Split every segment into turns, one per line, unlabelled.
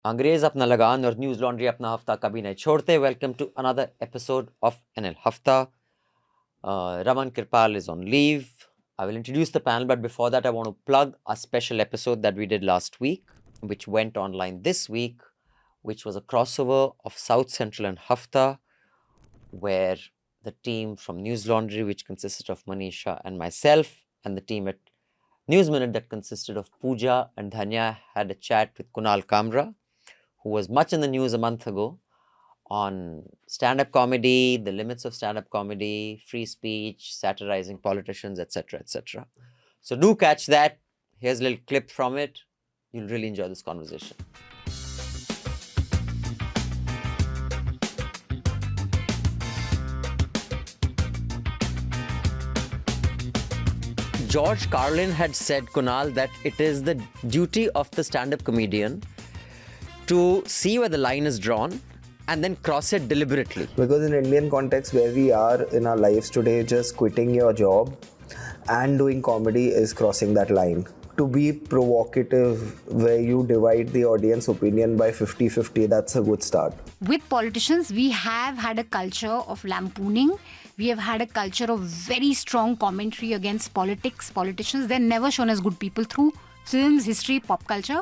अंग्रेज अपना लगान और न्यूज लॉन्ड्री अपना हफ्ता कभी नहीं छोड़ते. Welcome to another episode of NL Hafta. Raman Kirpal is on leave. I will introduce the panel, but before that, I want to plug a special episode that we did last week, which went online this week, which was a crossover of South Central and Hafta, where the team from News Laundry, which consisted of Manisha and myself, and the team at News Minute that consisted of Pooja and Dhanya, had a chat with Kunal Kamra, who was much in the news a month ago, on stand-up comedy, the limits of stand-up comedy, free speech, satirizing politicians, etc., etc. So do catch that. Here's a little clip from it. You'll really enjoy this conversation. George Carlin had said, Kunal, that it is the duty of the stand-up comedian to see where the line is drawn and then cross it deliberately.
Because in Indian context where we are in our lives today, just quitting your job and doing comedy is crossing that line. To be provocative where you divide the audience opinion by 50-50, that's a good start.
With politicians, we have had a culture of lampooning. We have had a culture of very strong commentary against politicians. They're never shown as good people through films, history, pop culture.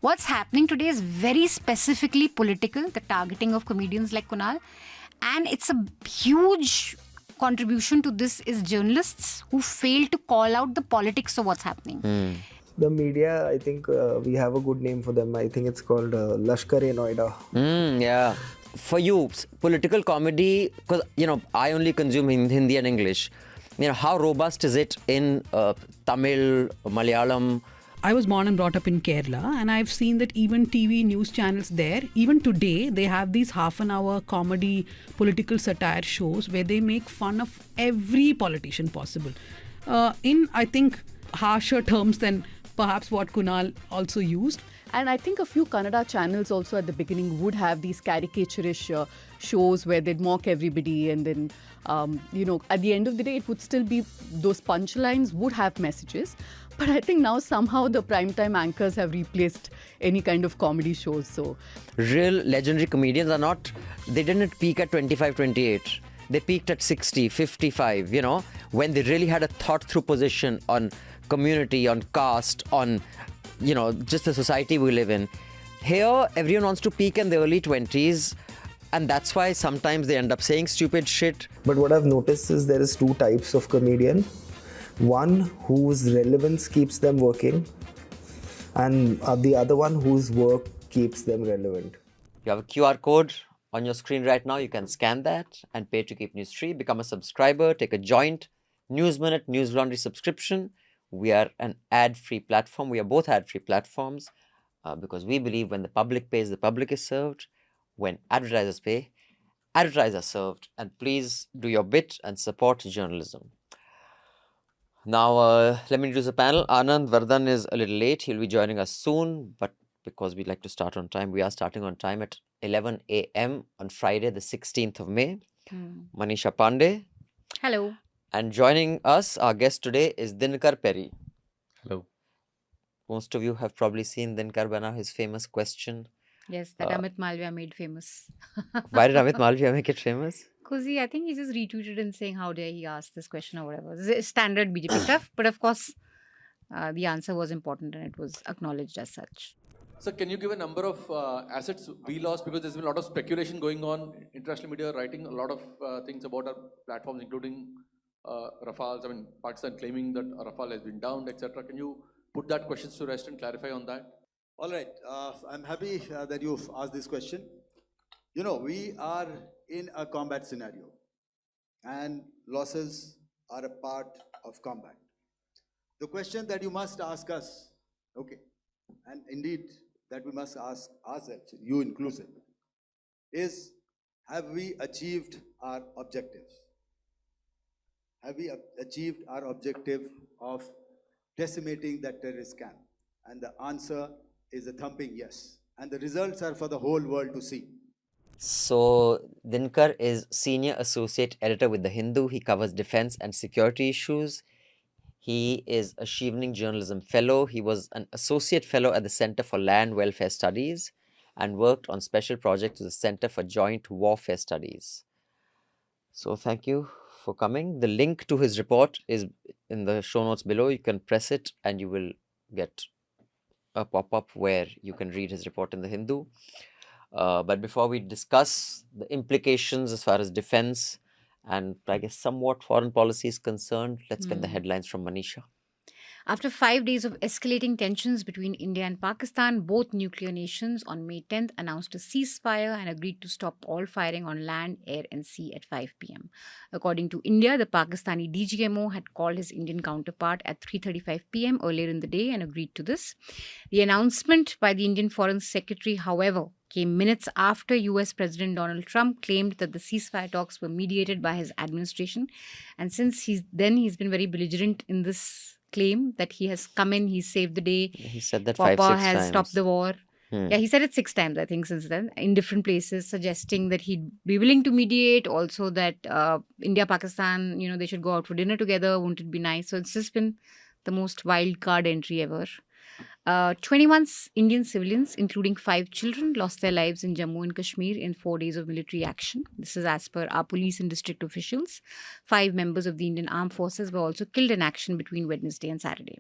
What's happening today is very specifically political, the targeting of comedians like Kunal. And it's a huge contribution to this is journalists who fail to call out the politics of what's happening.
The media, I think we have a good name for them. I think it's called Lashkar-e-Noida.
Yeah. For you, political comedy, because, I only consume Hindi and English. How robust is it in Tamil, Malayalam?
I was born and brought up in Kerala, and I've seen that even TV news channels there, even today, they have these half-an-hour comedy political satire shows where they make fun of every politician possible. In, I think, harsher terms than perhaps what Kunal also used.
And I think a few Kannada channels also at the beginning would have these caricaturish shows where they'd mock everybody, and then, at the end of the day, it would still be, those punchlines would have messages. But I think now somehow the primetime anchors have replaced any kind of comedy shows. So
real legendary comedians are not, they didn't peak at 25, 28. They peaked at 60, 55, when they really had a thought through position on community, on caste, on, just the society we live in. Here, everyone wants to peak in the early 20s. And that's why sometimes they end up saying stupid shit.
But what I've noticed is there is two types of comedian. One whose relevance keeps them working, and the other one whose work keeps them relevant.
You have a QR code on your screen right now. You can scan that and pay to keep news free. Become a subscriber. Take a joint News Minute, News Laundry subscription. We are an ad-free platform. We are both ad-free platforms because we believe when the public pays, the public is served. When advertisers pay, advertisers are served. And please do your bit and support journalism. Now, let me introduce the panel. Anand Vardhan is a little late. He'll be joining us soon. But because we like to start on time, we are starting on time at 11 a.m. on Friday, the 16th of May. Manisha Pandey.
Hello.
And joining us, our guest today is Dinkar Perry.
Hello.
Most of you have probably seen Dinkar Bana, his famous question.
Yes, that Amit Malviya made famous.
Why did Amit Malviya make it famous?
Because I think he just retweeted and saying, how dare he ask this question or whatever. It's standard BJP stuff. But of course, the answer was important and it was acknowledged as such.
So can you give a number of assets we lost? Because there's been a lot of speculation going on. International media writing a lot of things about our platforms, including Rafales. Pakistan claiming that Rafale has been downed, etc. Can you put that question to rest and clarify on that?
All right. I'm happy that you've asked this question. We are in a combat scenario, and losses are a part of combat. The question that you must ask us, and indeed that we must ask ourselves, you inclusive, is have we achieved our objectives? Have we achieved our objective of decimating that terrorist camp? And the answer is a thumping yes. And the results are for the whole world to see.
So, Dinkar is Senior Associate Editor with The Hindu. He covers defense and security issues. He is a Evening Journalism Fellow. He was an Associate Fellow at the Center for Land Welfare Studies. and worked on special projects with the Center for Joint Warfare Studies. So thank you for coming. The link to his report is in the show notes below. You can press it and you will get a pop-up where you can read his report in the Hindu. But before we discuss the implications as far as defense and I guess somewhat foreign policy is concerned, let's get the headlines from Manisha.
After 5 days of escalating tensions between India and Pakistan, both nuclear nations on May 10th announced a ceasefire and agreed to stop all firing on land, air, and sea at 5 p.m. According to India, the Pakistani DGMO had called his Indian counterpart at 3:35 p.m. earlier in the day and agreed to this. The announcement by the Indian Foreign Secretary, however, came minutes after US President Donald Trump claimed that the ceasefire talks were mediated by his administration. And since he's been very belligerent in this claim that he has come in, he saved the day.
He said that
Papa
5-6
has
times.
stopped the war. Yeah, he said it 6 times, I think, since then, in different places, suggesting that he'd be willing to mediate. Also that India, Pakistan, they should go out for dinner together. Won't it be nice? So it's just been the most wild card entry ever. 21 Indian civilians, including 5 children, lost their lives in Jammu and Kashmir in 4 days of military action. This is as per our police and district officials. 5 members of the Indian Armed Forces were also killed in action between Wednesday and Saturday.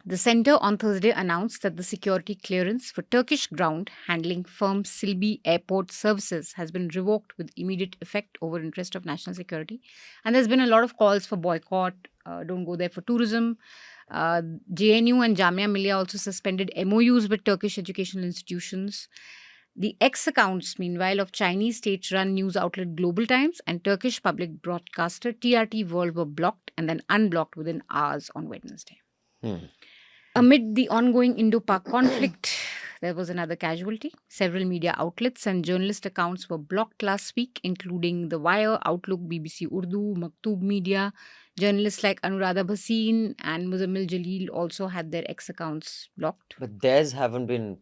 The centre on Thursday announced that the security clearance for Turkish ground handling firm Silbi Airport Services has been revoked with immediate effect over interest of national security. And there's been a lot of calls for boycott, don't go there for tourism. JNU and Jamia Millia also suspended MOUs with Turkish educational institutions. The X accounts, meanwhile, of Chinese state-run news outlet Global Times and Turkish public broadcaster TRT World were blocked and then unblocked within hours on Wednesday. Amid the ongoing Indo-Pak conflict, there was another casualty. Several media outlets and journalist accounts were blocked last week, including The Wire, Outlook, BBC Urdu, Maktoob Media. Journalists like Anuradha Bhasin and Muzammil Jaleel also had their X accounts blocked.
But theirs haven't been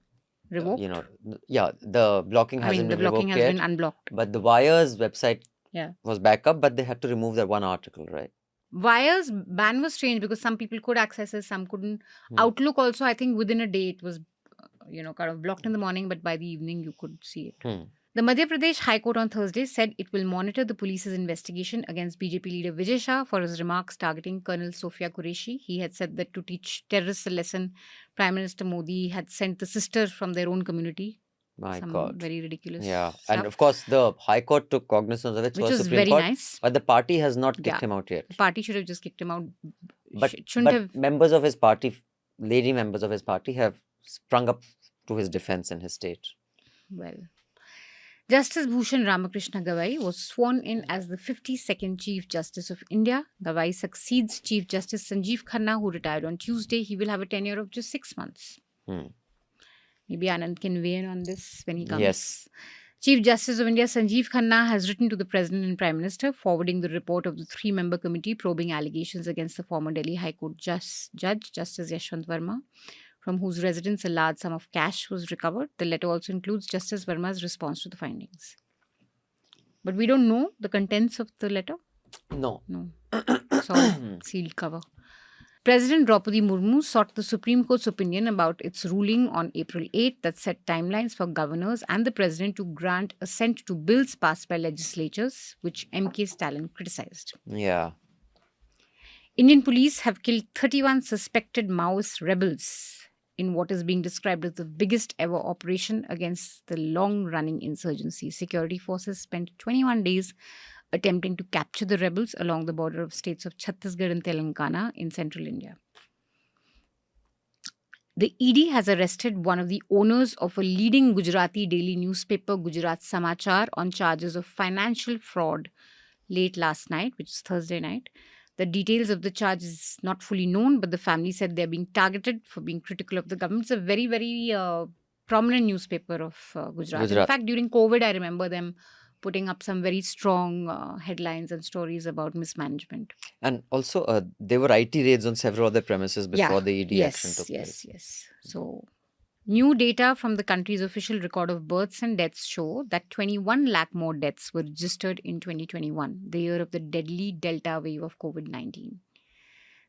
Revoked?
The blocking hasn't
the
been
blocking
revoked
has
yet.
been unblocked.
But the Wire's website
Yeah.
was back up, but they had to remove that one article, right?
Wire's ban was strange because some people could access it, some couldn't. Outlook also, I think within a day it was, kind of blocked in the morning, but by the evening you could see it. The Madhya Pradesh High Court on Thursday said it will monitor the police's investigation against BJP leader Vijay Shah for his remarks targeting Colonel Sofia Qureshi. He had said that to teach terrorists a lesson, Prime Minister Modi had sent the sister from their own community.
My
Some
God.
very ridiculous
Yeah.
stuff.
And of course, the High Court took cognizance of it.
Which
so
was
Supreme
very
Court,
nice.
But the party has not kicked
Yeah.
him out yet.
The party should have just kicked him out.
But,
Shouldn't
but
have.
members of his party, lady members of his party have sprung up to his defense in his state.
Well, Justice Bhushan Ramakrishna Gawai was sworn in as the 52nd Chief Justice of India. Gawai succeeds Chief Justice Sanjeev Khanna, who retired on Tuesday. He will have a tenure of just 6 months. Maybe Anand can weigh in on this when he comes.
Yes.
Chief Justice of India Sanjeev Khanna has written to the President and Prime Minister, forwarding the report of the 3-member committee probing allegations against the former Delhi High Court Judge Justice Yashwant Verma, from whose residence a large sum of cash was recovered. The letter also includes Justice Verma's response to the findings. But we don't know the contents of the letter.
No.
It's all sealed cover. President Draupadi Murmu sought the Supreme Court's opinion about its ruling on April 8 that set timelines for governors and the president to grant assent to bills passed by legislatures, which MK Stalin criticized.
Yeah.
Indian police have killed 31 suspected Maoist rebels in what is being described as the biggest ever operation against the long-running insurgency. Security forces spent 21 days attempting to capture the rebels along the border of states of Chhattisgarh and Telangana in central India. The ED has arrested one of the owners of a leading Gujarati daily newspaper, Gujarat Samachar, on charges of financial fraud late last night, which is Thursday night. The details of the charge is not fully known, but the family said they're being targeted for being critical of the government. It's a very, very prominent newspaper of Gujarat. In fact, during COVID, I remember them putting up some very strong headlines and stories about mismanagement.
And also, there were IT raids on several other premises before the ED action took place.
Yes. So, new data from the country's official record of births and deaths show that 21 lakh more deaths were registered in 2021, the year of the deadly Delta wave of COVID-19.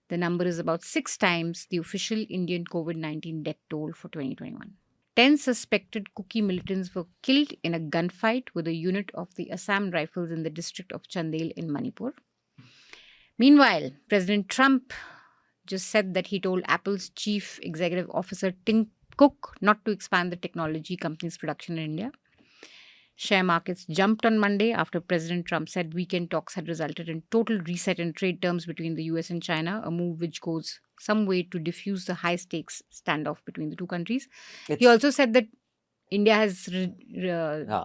The number is about 6 times the official Indian COVID-19 death toll for 2021. 10 suspected Kuki militants were killed in a gunfight with a unit of the Assam Rifles in the district of Chandel in Manipur. Meanwhile, President Trump just said that he told Apple's chief executive officer Tim Cook not to expand the technology company's production in India. Share markets jumped on Monday after President Trump said weekend talks had resulted in total reset in trade terms between the US and China, a move which goes some way to diffuse the high-stakes standoff between the two countries. He also said that India has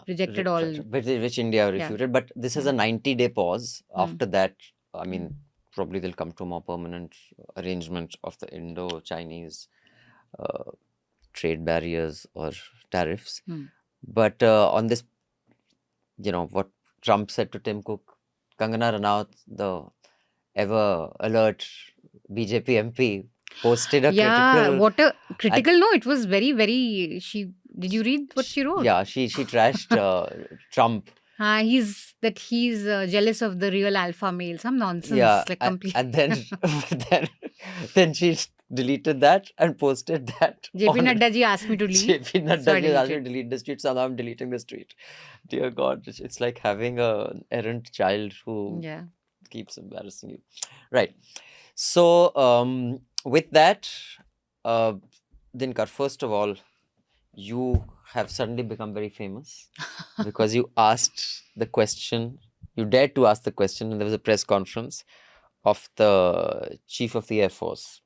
rejected all...
Which India refuted, but this is a 90-day pause. After that, I mean, probably they'll come to a more permanent arrangement of the Indo-Chinese trade barriers or tariffs. But on this, what Trump said to Tim Cook, Kangana Ranaut, the ever alert BJP MP, posted a critical...
what a critical... No, it was very, very... Did you read what she wrote?
Yeah, she trashed Trump.
He's jealous of the real alpha male. Some nonsense.
Yeah,
like complete.
And then she deleted that and posted that.
JP Nadda ji asked me to delete.
JP Nadda ji asked me to delete the tweet, so now I'm deleting this tweet. Dear God, it's like having an errant child who keeps embarrassing you. Right. So, with that, Dinkar, first of all, you have suddenly become very famous because you asked the question, you dared to ask the question, and there was a press conference of the Chief of the Air Force.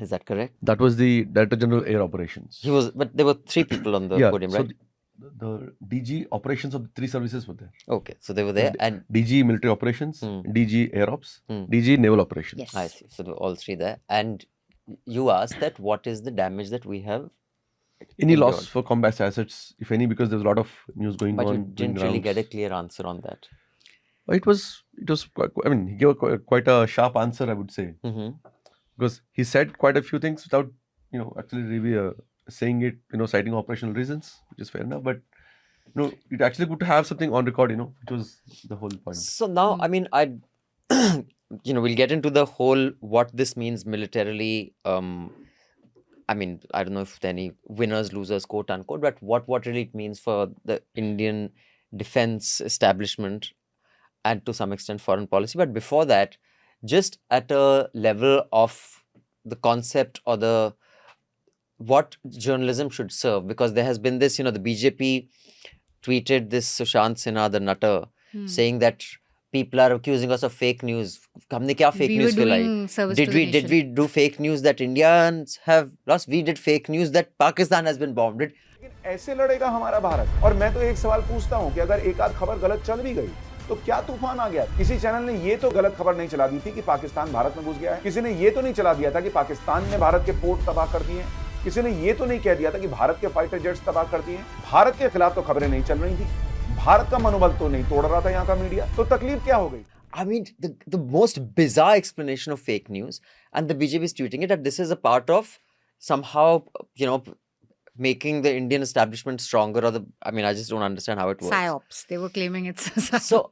Is that correct?
That was the Director General Air Operations.
But there were 3 people on the podium, right?
So the DG operations of the 3 services were there.
Okay, so they were there, and
DG Military Operations, DG Air Ops, DG Naval Operations.
Yes.
I see. So there were all 3 there, and you asked that what is the damage that we have?
Any loss for combat assets, if any, because there's a lot of news going on.
But you didn't really get a clear answer on that.
It was I mean, he gave quite a sharp answer, I would say. Because he said quite a few things without, actually really saying it, citing operational reasons, which is fair enough. But, it's actually good to have something on record, which was the whole point.
So now, I mean, we'll get into the whole what this means militarily. I mean, I don't know if there are any winners, losers, quote unquote, but what really it means for the Indian defense establishment and to some extent foreign policy. But before that, just at a level of the concept or what journalism should serve, because there has been this, the BJP tweeted this Sushant Sinha, the nutter, saying that people are accusing us of fake news. Humne kya fake news filai? Did we do fake news that Indians have lost? We did fake news that Pakistan has been bombed.
लेकिन ऐसे लड़ेगा हमारा भारत। और मैं तो एक सवाल पूछता हूं कि अगर एक आध खबर गलत चल भी गई तो क्या तूफान आ गया? किसी चैनल ने ये तो गलत खबर नहीं चला दी थी कि पाकिस्तान भारत में घुस गया है। किसी ने ये तो नहीं चला दिया था कि पाकिस्तान ने भारत के पोर्ट तबाह कर दिए। किसी ने ये तो नहीं कह दिया था कि भारत के फाइटर जेट्स तबाह कर दिए। भारत के खिलाफ तो खबरें नहीं चल रही थी। भारत का मनोबल तो नहीं तोड़ रहा था यहाँ का मीडिया। तो तकलीफ क्या हो गई?
I mean, the most bizarre explanation of fake news, and the BJP is tweeting it, that this is a part of somehow, making the Indian establishment stronger, I just don't understand how it works.
PSYOPs. They were claiming it's PSYOPs.
So,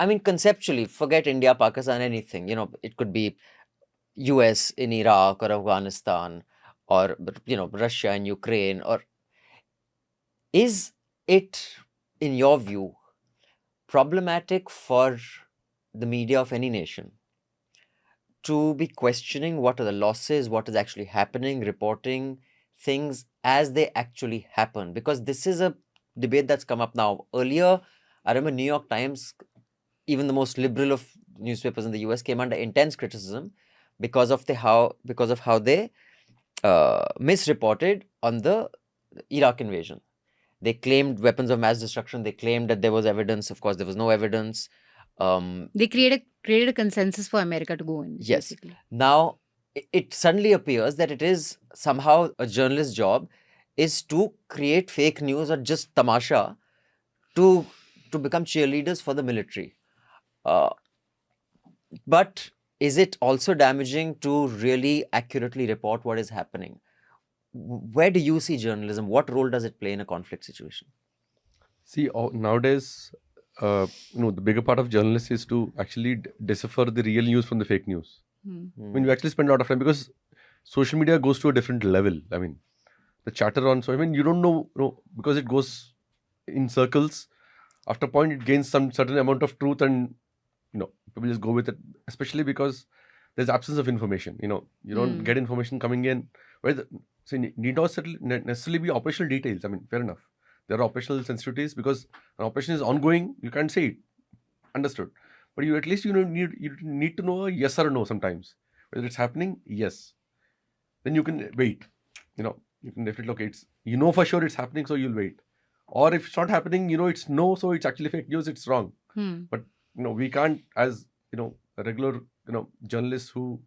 I mean, conceptually, forget India, Pakistan, anything. It could be US in Iraq or Afghanistan or, Russia and Ukraine. Or is it, in your view, problematic for the media of any nation to be questioning what are the losses, what is actually happening, reporting things as they actually happen? Because this is a debate that's come up now. Earlier, I remember New York Times, even the most liberal of newspapers in the US, came under intense criticism because of how they misreported on the Iraq invasion. They claimed weapons of mass destruction. They claimed that there was evidence. Of course, there was no evidence.
They created a consensus for America to go in.
Yes.
Basically.
Now, it suddenly appears that it is somehow a journalist's job is to create fake news or just tamasha to become cheerleaders for the military. But is it also damaging to really accurately report what is happening? Where do you see journalism? What role does it play in a conflict situation?
See, nowadays, the bigger part of journalists is to actually decipher the real news from the fake news. I mean, we actually spend a lot of time because social media goes to a different level. I mean, the chatter on. So I mean, you don't know, because it goes in circles. After a point, it gains some certain amount of truth, and people just go with it. Especially because there's absence of information. You don't get information coming in. So need not necessarily be operational details. I mean, fair enough. There are operational sensitivities because an operation is ongoing. You can't say it. Understood. But you at least need to know a yes or a no sometimes. Whether it's happening, yes. Then you can wait. You can definitely look. For sure it's happening, so you'll wait. Or if it's not happening, it's no, so it's actually fake news. It's wrong. But we can't, as a regular journalists who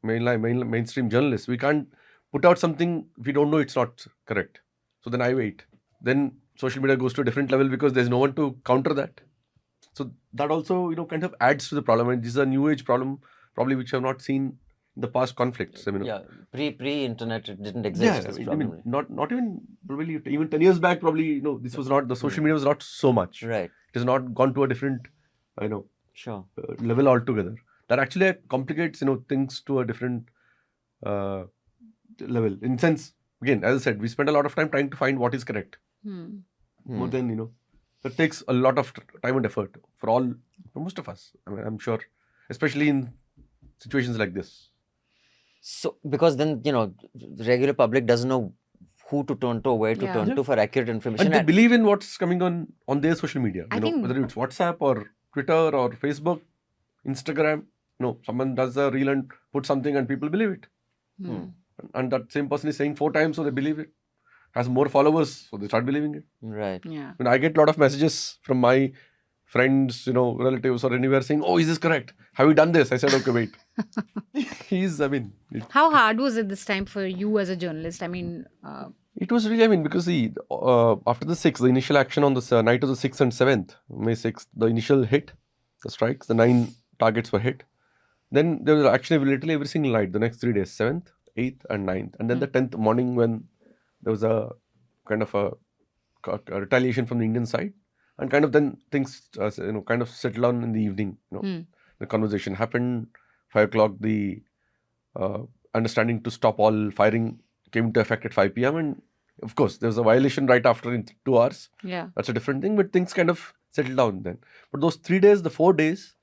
mainstream journalists, we can't put out something if we don't know it's not correct. So then I wait. Then social media goes to a different level because there's no one to counter that. So that also kind of adds to the problem. And this is a new age problem, probably, which I have not seen in the past conflicts.
Pre-internet it didn't exist.
Not even probably even 10 years back. Probably this was not, the social media was not so much.
Right.
It has not gone to a different
sure
level altogether. That actually complicates things to a different level. In sense, again, as I said, we spend a lot of time trying to find what is correct. More than that takes a lot of time and effort for most of us. I mean, I'm sure, especially in situations like this.
So because then the regular public doesn't know who to turn to, where to turn to for accurate information.
And they believe in what's coming on their social media.
I think
whether it's WhatsApp or Twitter or Facebook, Instagram. Someone does a reel and puts something and people believe it. And that same person is saying 4 times, so they believe it. Has more followers, so they start believing it.
Right.
Yeah.
I get a lot of messages from my friends, relatives or anywhere saying, "Oh, is this correct? Have you done this?" I said, "Okay, wait."
How hard was it this time for you as a journalist? I mean,
it was really, because after the 6th, the initial action on the night of the 6th and 7th, May 6th, the initial hit, the strikes, the 9 targets were hit. Then there was actually literally every single night, the next 3 days, 7th, 8th and 9th. And then the 10th morning when there was a kind of a retaliation from the Indian side. And kind of then things, kind of settled down in the evening. The conversation happened. 5 o'clock, the understanding to stop all firing came into effect at 5 p.m. And of course, there was a violation right after in 2 hours.
Yeah.
That's a different thing. But things kind of settled down then. But those 3 days, the 4 days,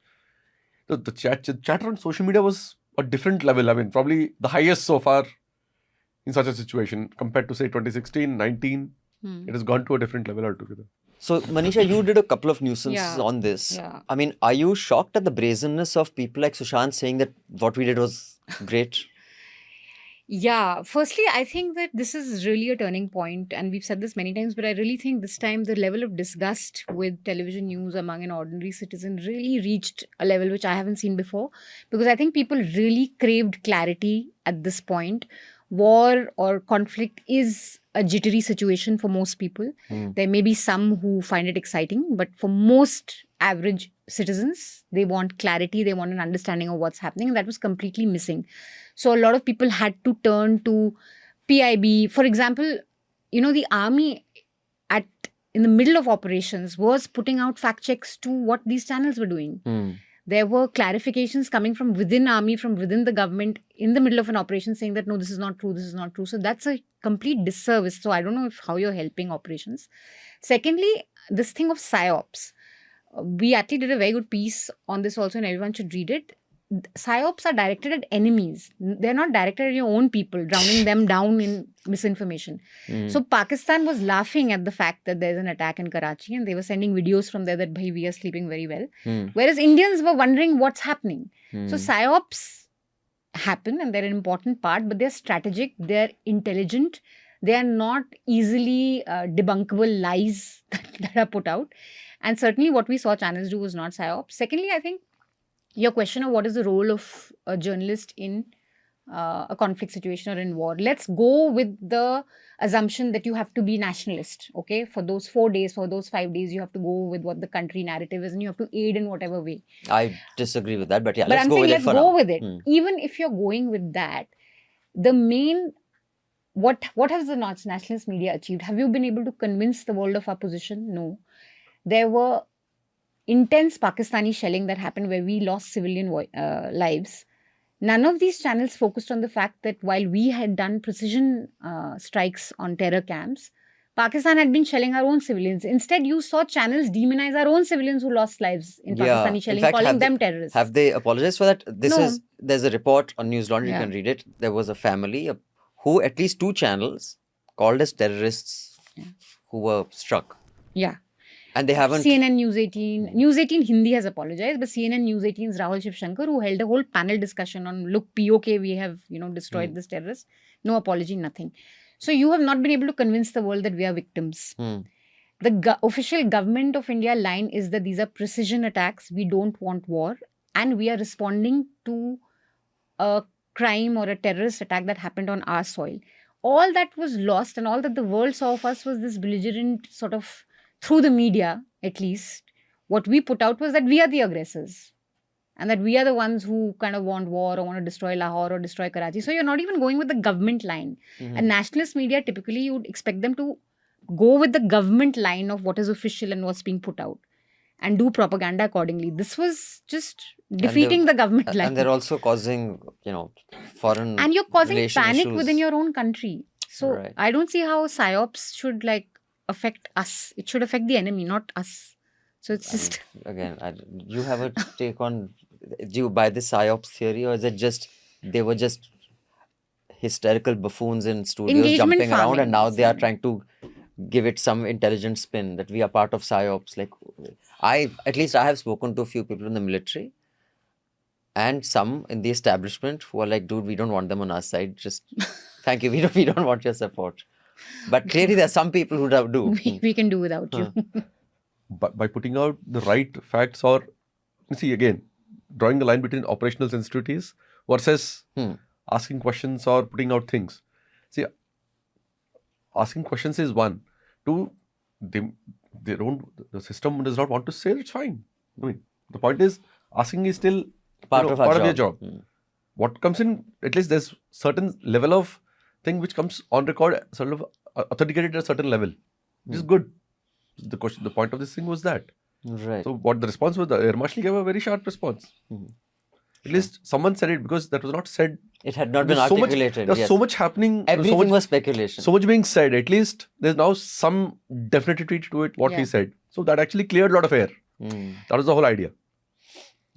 the chatter on social media was a different level. I mean, probably the highest so far in such a situation compared to, say, 2016, 19. It has gone to a different level altogether.
So, Manisha, you did a couple of nuisances on this.
Yeah.
I mean, are you shocked at the brazenness of people like Sushant saying that what we did was great?
Yeah, firstly, I think that this is really a turning point, and we've said this many times, but I really think this time the level of disgust with television news among an ordinary citizen really reached a level which I haven't seen before, because I think people really craved clarity at this point. War or conflict is a jittery situation for most people. There may be some who find it exciting, but for most average citizens, they want clarity, they want an understanding of what's happening, and that was completely missing. So a lot of people had to turn to PIB. For example, the army in the middle of operations was putting out fact checks to what these channels were doing. There were clarifications coming from within army, from within the government in the middle of an operation saying that, no, this is not true, this is not true. So that's a complete disservice. So I don't know how you're helping operations. Secondly, this thing of PSYOPs. We actually did a very good piece on this also, and everyone should read it. PSYOPs are directed at enemies. They're not directed at your own people, drowning them down in misinformation. So Pakistan was laughing at the fact that there's an attack in Karachi, and they were sending videos from there that, bhai, we are sleeping very well. Whereas Indians were wondering what's happening. So PSYOPs happen, and they're an important part, but they're strategic, they're intelligent, they are not easily debunkable lies that are put out. And certainly what we saw channels do was not PSYOPs. Secondly, I think your question of what is the role of a journalist in a conflict situation or in war. Let's go with the assumption that you have to be nationalist, okay? For those 4 days, for those 5 days, you have to go with what the country narrative is, and you have to aid in whatever way.
I disagree with that, but yeah,
let's go with it for now. Let's go with it.
Hmm.
Even if you're going with that, the main, what has the nationalist media achieved? Have you been able to convince the world of our position? No. There were intense Pakistani shelling that happened where we lost civilian lives. None of these channels focused on the fact that while we had done precision strikes on terror camps, Pakistan had been shelling our own civilians. Instead, you saw channels demonize our own civilians who lost lives in Pakistani shelling, calling them terrorists.
Have they apologized for that? There's a report on Newslaundry, you can read it. There was a family who at least 2 channels called as terrorists who were struck.
Yeah.
And they haven't...
CNN News 18. News 18 Hindi has apologized, but CNN News 18's Rahul Shivshankar, who held a whole panel discussion on, look, POK, we have, destroyed this terrorist. No apology, nothing. So you have not been able to convince the world that we are victims. The official government of India line is that these are precision attacks. We don't want war. And we are responding to a crime or a terrorist attack that happened on our soil. All that was lost and all that the world saw of us was this belligerent sort of, through the media at least, what we put out was that we are the aggressors. And that we are the ones who kind of want war or want to destroy Lahore or destroy Karachi. So you're not even going with the government line. And nationalist media, typically you would expect them to go with the government line of what is official and what's being put out and do propaganda accordingly. This was just defeating the government line.
And they're also causing, foreign...
And you're causing panic
issues
within your own country. So I don't see how psyops should affect us. It should affect the enemy, not us. So it's just...
Again, you have a take on... Do you buy this psyops theory, or is it just they were just hysterical buffoons in studios jumping around, and now they are trying to give it some intelligent spin that we are part of psyops? At least I have spoken to a few people in the military and some in the establishment who are like, dude, we don't want them on our side. Just thank you. We don't want your support. But clearly there are some people who do.
We can do without you.
But by putting out the right facts, or see again, drawing the line between operational sensitivities versus asking questions or putting out things. See, asking questions is one. 2, the system does not want to say it's fine. I mean, the point is, asking is still part of your job. What comes in, at least there's certain level of thing which comes on record, sort of authenticated at a certain level, which is good. The point of this thing was that.
Right.
So what the response was, the Air Marshal gave a very sharp response. At least someone said it, because that was not said.
It had not been articulated.
There was so much happening.
Everything was speculation.
So much being said. At least there's now some definitivity to it, what he said. So that actually cleared a lot of air. That was the whole idea.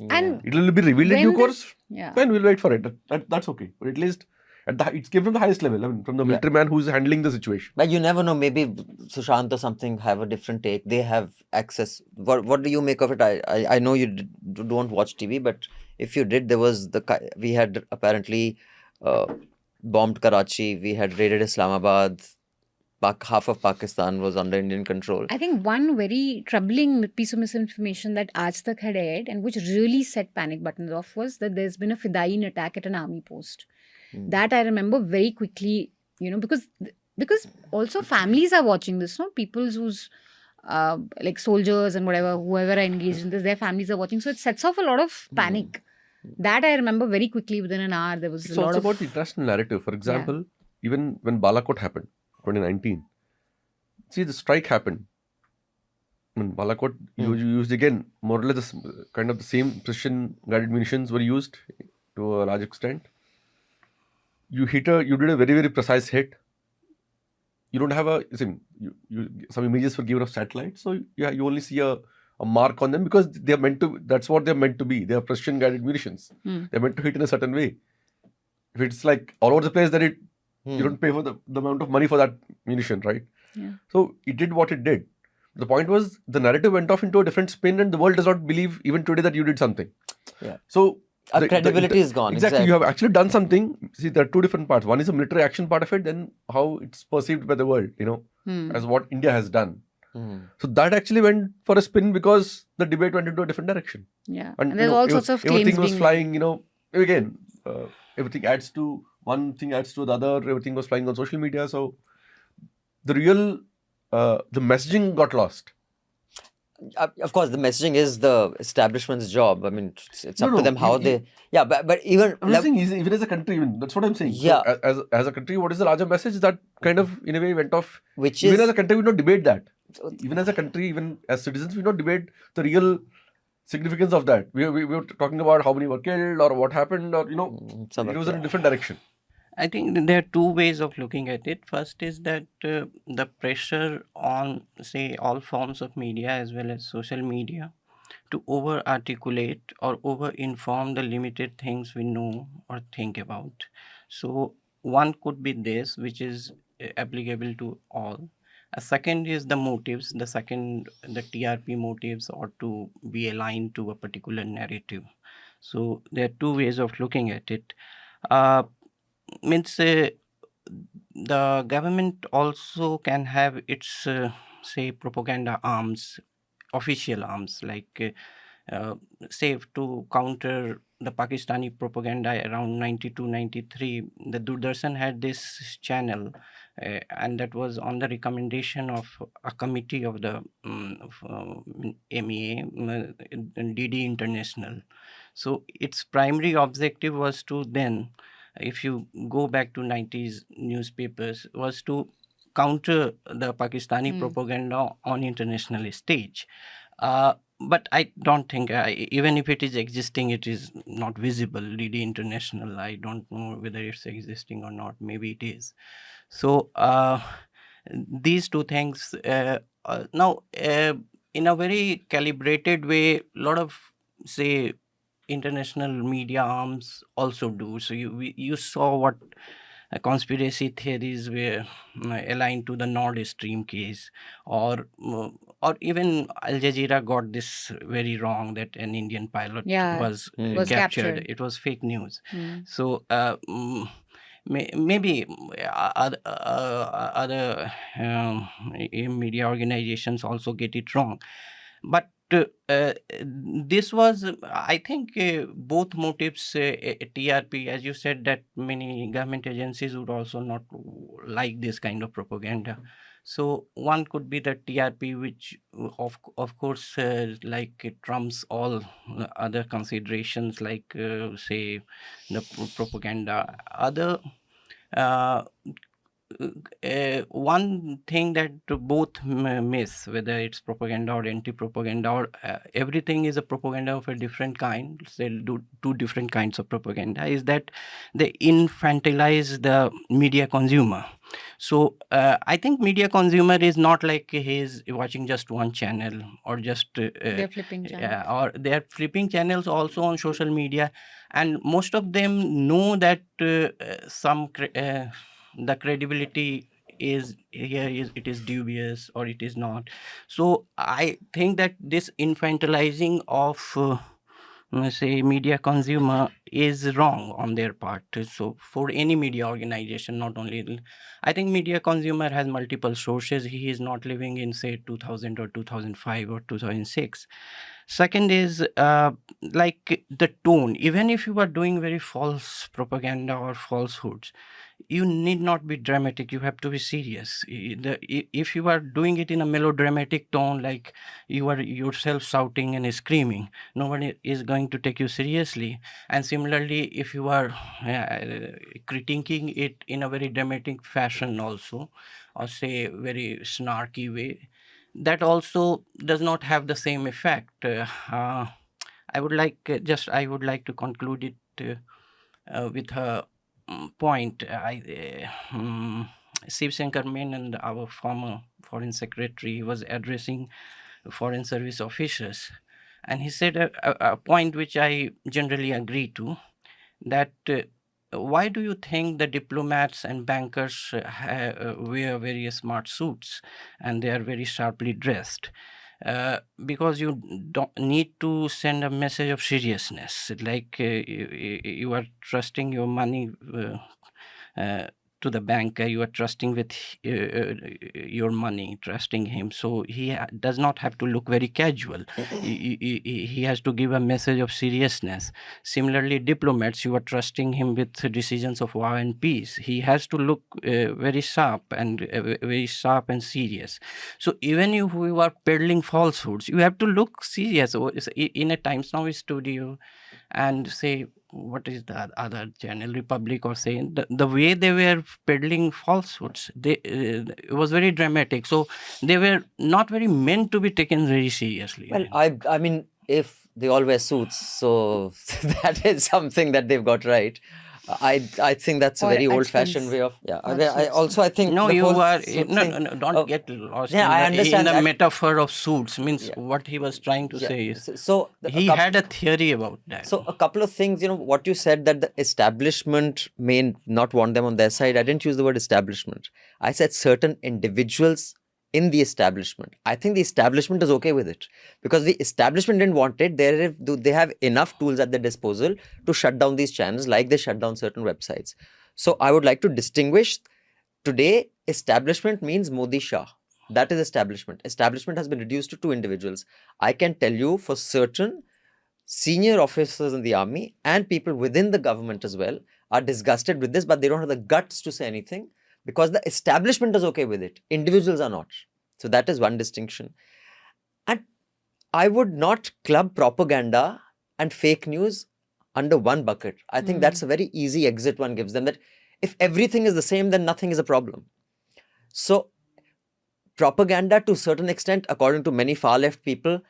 And
it will be revealed in due course.
When
we'll wait for it. That's okay. But at least it came from the highest level. I mean, from the military man who's handling the situation.
But you never know. Maybe Sushant or something have a different take. They have access. What do you make of it? I know you don't watch TV, but if you did, we had apparently bombed Karachi. We had raided Islamabad. Half of Pakistan was under Indian control.
I think one very troubling piece of misinformation that Aaj Tak had aired and which really set panic buttons off was that there's been a Fidain attack at an army post. That I remember very quickly, because also families are watching this, no? People who's like soldiers and whoever are engaged in this, their families are watching. So it sets off a lot of panic. That I remember very quickly. Within an hour, there was
it's also about the international narrative. For example, even when Balakot happened, 2019, see, the strike happened. When Balakot used again, more or less kind of the same precision guided munitions were used to a large extent. You did a very, very precise hit. You don't have some images were given of satellites, so you only see a mark on them because they are meant to. That's what they're meant to be. They are precision guided munitions. They're meant to hit in a certain way. If it's like all over the place, then you don't pay for the amount of money for that munition, right?
Yeah.
So it did what it did. The point was the narrative went off into a different spin, and the world does not believe even today that you did something.
Yeah.
So
our credibility is gone.
Exactly. You have actually done something. See, there are 2 different parts. One is a military action part of it, then how it's perceived by the world, as what India has done. So that actually went for a spin because the debate went into a different direction.
Yeah. And there's all sorts of claims
everything was flying, again, everything adds to, one thing adds to the other, everything was flying on social media. So the real, the messaging got lost.
Of course, the messaging is the establishment's job. I mean, it's up to them how they... Yeah, but even...
I'm not saying even as a country, that's what I'm saying.
Yeah.
So as a country, what is the larger message that kind of, in a way, went off?
Which
even
is...
as a country, we don't debate that. Even as a country, even as citizens, we don't debate the real significance of that. We were talking about how many were killed or what happened, or it was in a different direction.
I think there are two ways of looking at it. First is that the pressure on, say, all forms of media as well as social media to over articulate or over inform the limited things we know or think about. So, one could be this, which is applicable to all. A second is the motives, the TRP motives, or to be aligned to a particular narrative. So, there are two ways of looking at it. Means the government also can have its say propaganda arms, official arms, like say to counter the Pakistani propaganda around 92-93. The Doordarshan had this channel, and that was on the recommendation of a committee of the MEA, DD International. So its primary objective was to then, if you go back to 90s newspapers, was to counter the Pakistani propaganda on international stage. But I don't think, even if it is existing, it is not visible. DD International, I don't know whether it's existing or not. Maybe it is. So these two things, now in a very calibrated way, a lot of, say, international media arms also do. So you saw what conspiracy theories were aligned to the Nord Stream case, or even Al Jazeera got this very wrong, that an Indian pilot was captured. It was fake news. So maybe other media organizations also get it wrong, but this was, I think, both motives. TRP, as you said, that many government agencies would also not like this kind of propaganda. So one could be the TRP, which of course like trumps all other considerations, like say the propaganda. Other one thing that both miss, whether it's propaganda or anti-propaganda, or everything is a propaganda of a different kind, say two different kinds of propaganda, is that they infantilize the media consumer. So I think media consumer is not like he's watching just one channel, or just
they're flipping channels.
or they're flipping channels also on social media, and most of them know that the credibility is it is dubious or it is not. So I think that this infantilizing of say media consumer is wrong on their part. So for any media organization, not only, I think media consumer has multiple sources. He is not living in, say, 2000 or 2005 or 2006. Second is like the tone. Even if you are doing very false propaganda or falsehoods, you need not be dramatic. You have to be serious. If you are doing it in a melodramatic tone, like you are yourself shouting and screaming, nobody is going to take you seriously. And similarly, if you are critiquing it in a very dramatic fashion also, or say very snarky way, that also does not have the same effect. I would like to conclude it with a point. Shiv Shankar Menon, our former foreign secretary, was addressing foreign service officers, and he said a point which I generally agree to, that why do you think the diplomats and bankers wear very smart suits and they are very sharply dressed? Because you don't need to send a message of seriousness, like you are trusting your money to the banker. You are trusting with your money, trusting him, so he does not have to look very casual. He has to give a message of seriousness. Similarly, diplomats, you are trusting him with decisions of war and peace. He has to look very sharp and serious. So even if you are peddling falsehoods, you have to look serious. In a Times Now studio, and say, what is the other channel, Republic, or say, the way they were peddling falsehoods, it was very dramatic. So they were not very meant to be taken very seriously.
Well, I mean, if they all wear suits, so that is something that they've got right. I think that's a
Or
very
at
old-fashioned
skins,
way of
not
I
suits.
also I think
No,
the
you
whole
are
suit
no,
thing.
no, no, don't
Oh,
get lost
yeah, I
in
understand
the
that.
metaphor of suits. Means
Yeah.
what he was trying to
Yeah.
say is
A
he had a theory about that.
So a couple of things, what you said that the establishment may not want them on their side. I didn't use the word establishment. I said certain individuals in the establishment. I think the establishment is okay with it because the establishment didn't want it. They have enough tools at their disposal to shut down these channels like they shut down certain websites. So I would like to distinguish today establishment means Modi Shah. That is establishment. Establishment has been reduced to two individuals. I can tell you for certain senior officers in the army and people within the government as well are disgusted with this, but they don't have the guts to say anything because the establishment is okay with it. Individuals are not. So that is one distinction. And I would not club propaganda and fake news under one bucket. I think that's a very easy exit one gives them, that if everything is the same, then nothing is a problem. So propaganda to a certain extent, according to many far left people,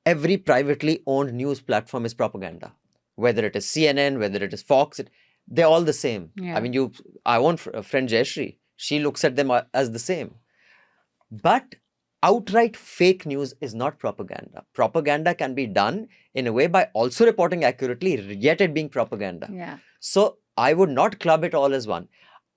every privately owned news platform is propaganda. Whether it is CNN, whether it is Fox, they're all the same.
Yeah.
I mean, I own a friend Jayashree. She looks at them as the same. But outright fake news is not propaganda. Propaganda can be done in a way by also reporting accurately, yet it being propaganda.
Yeah.
So I would not club it all as one.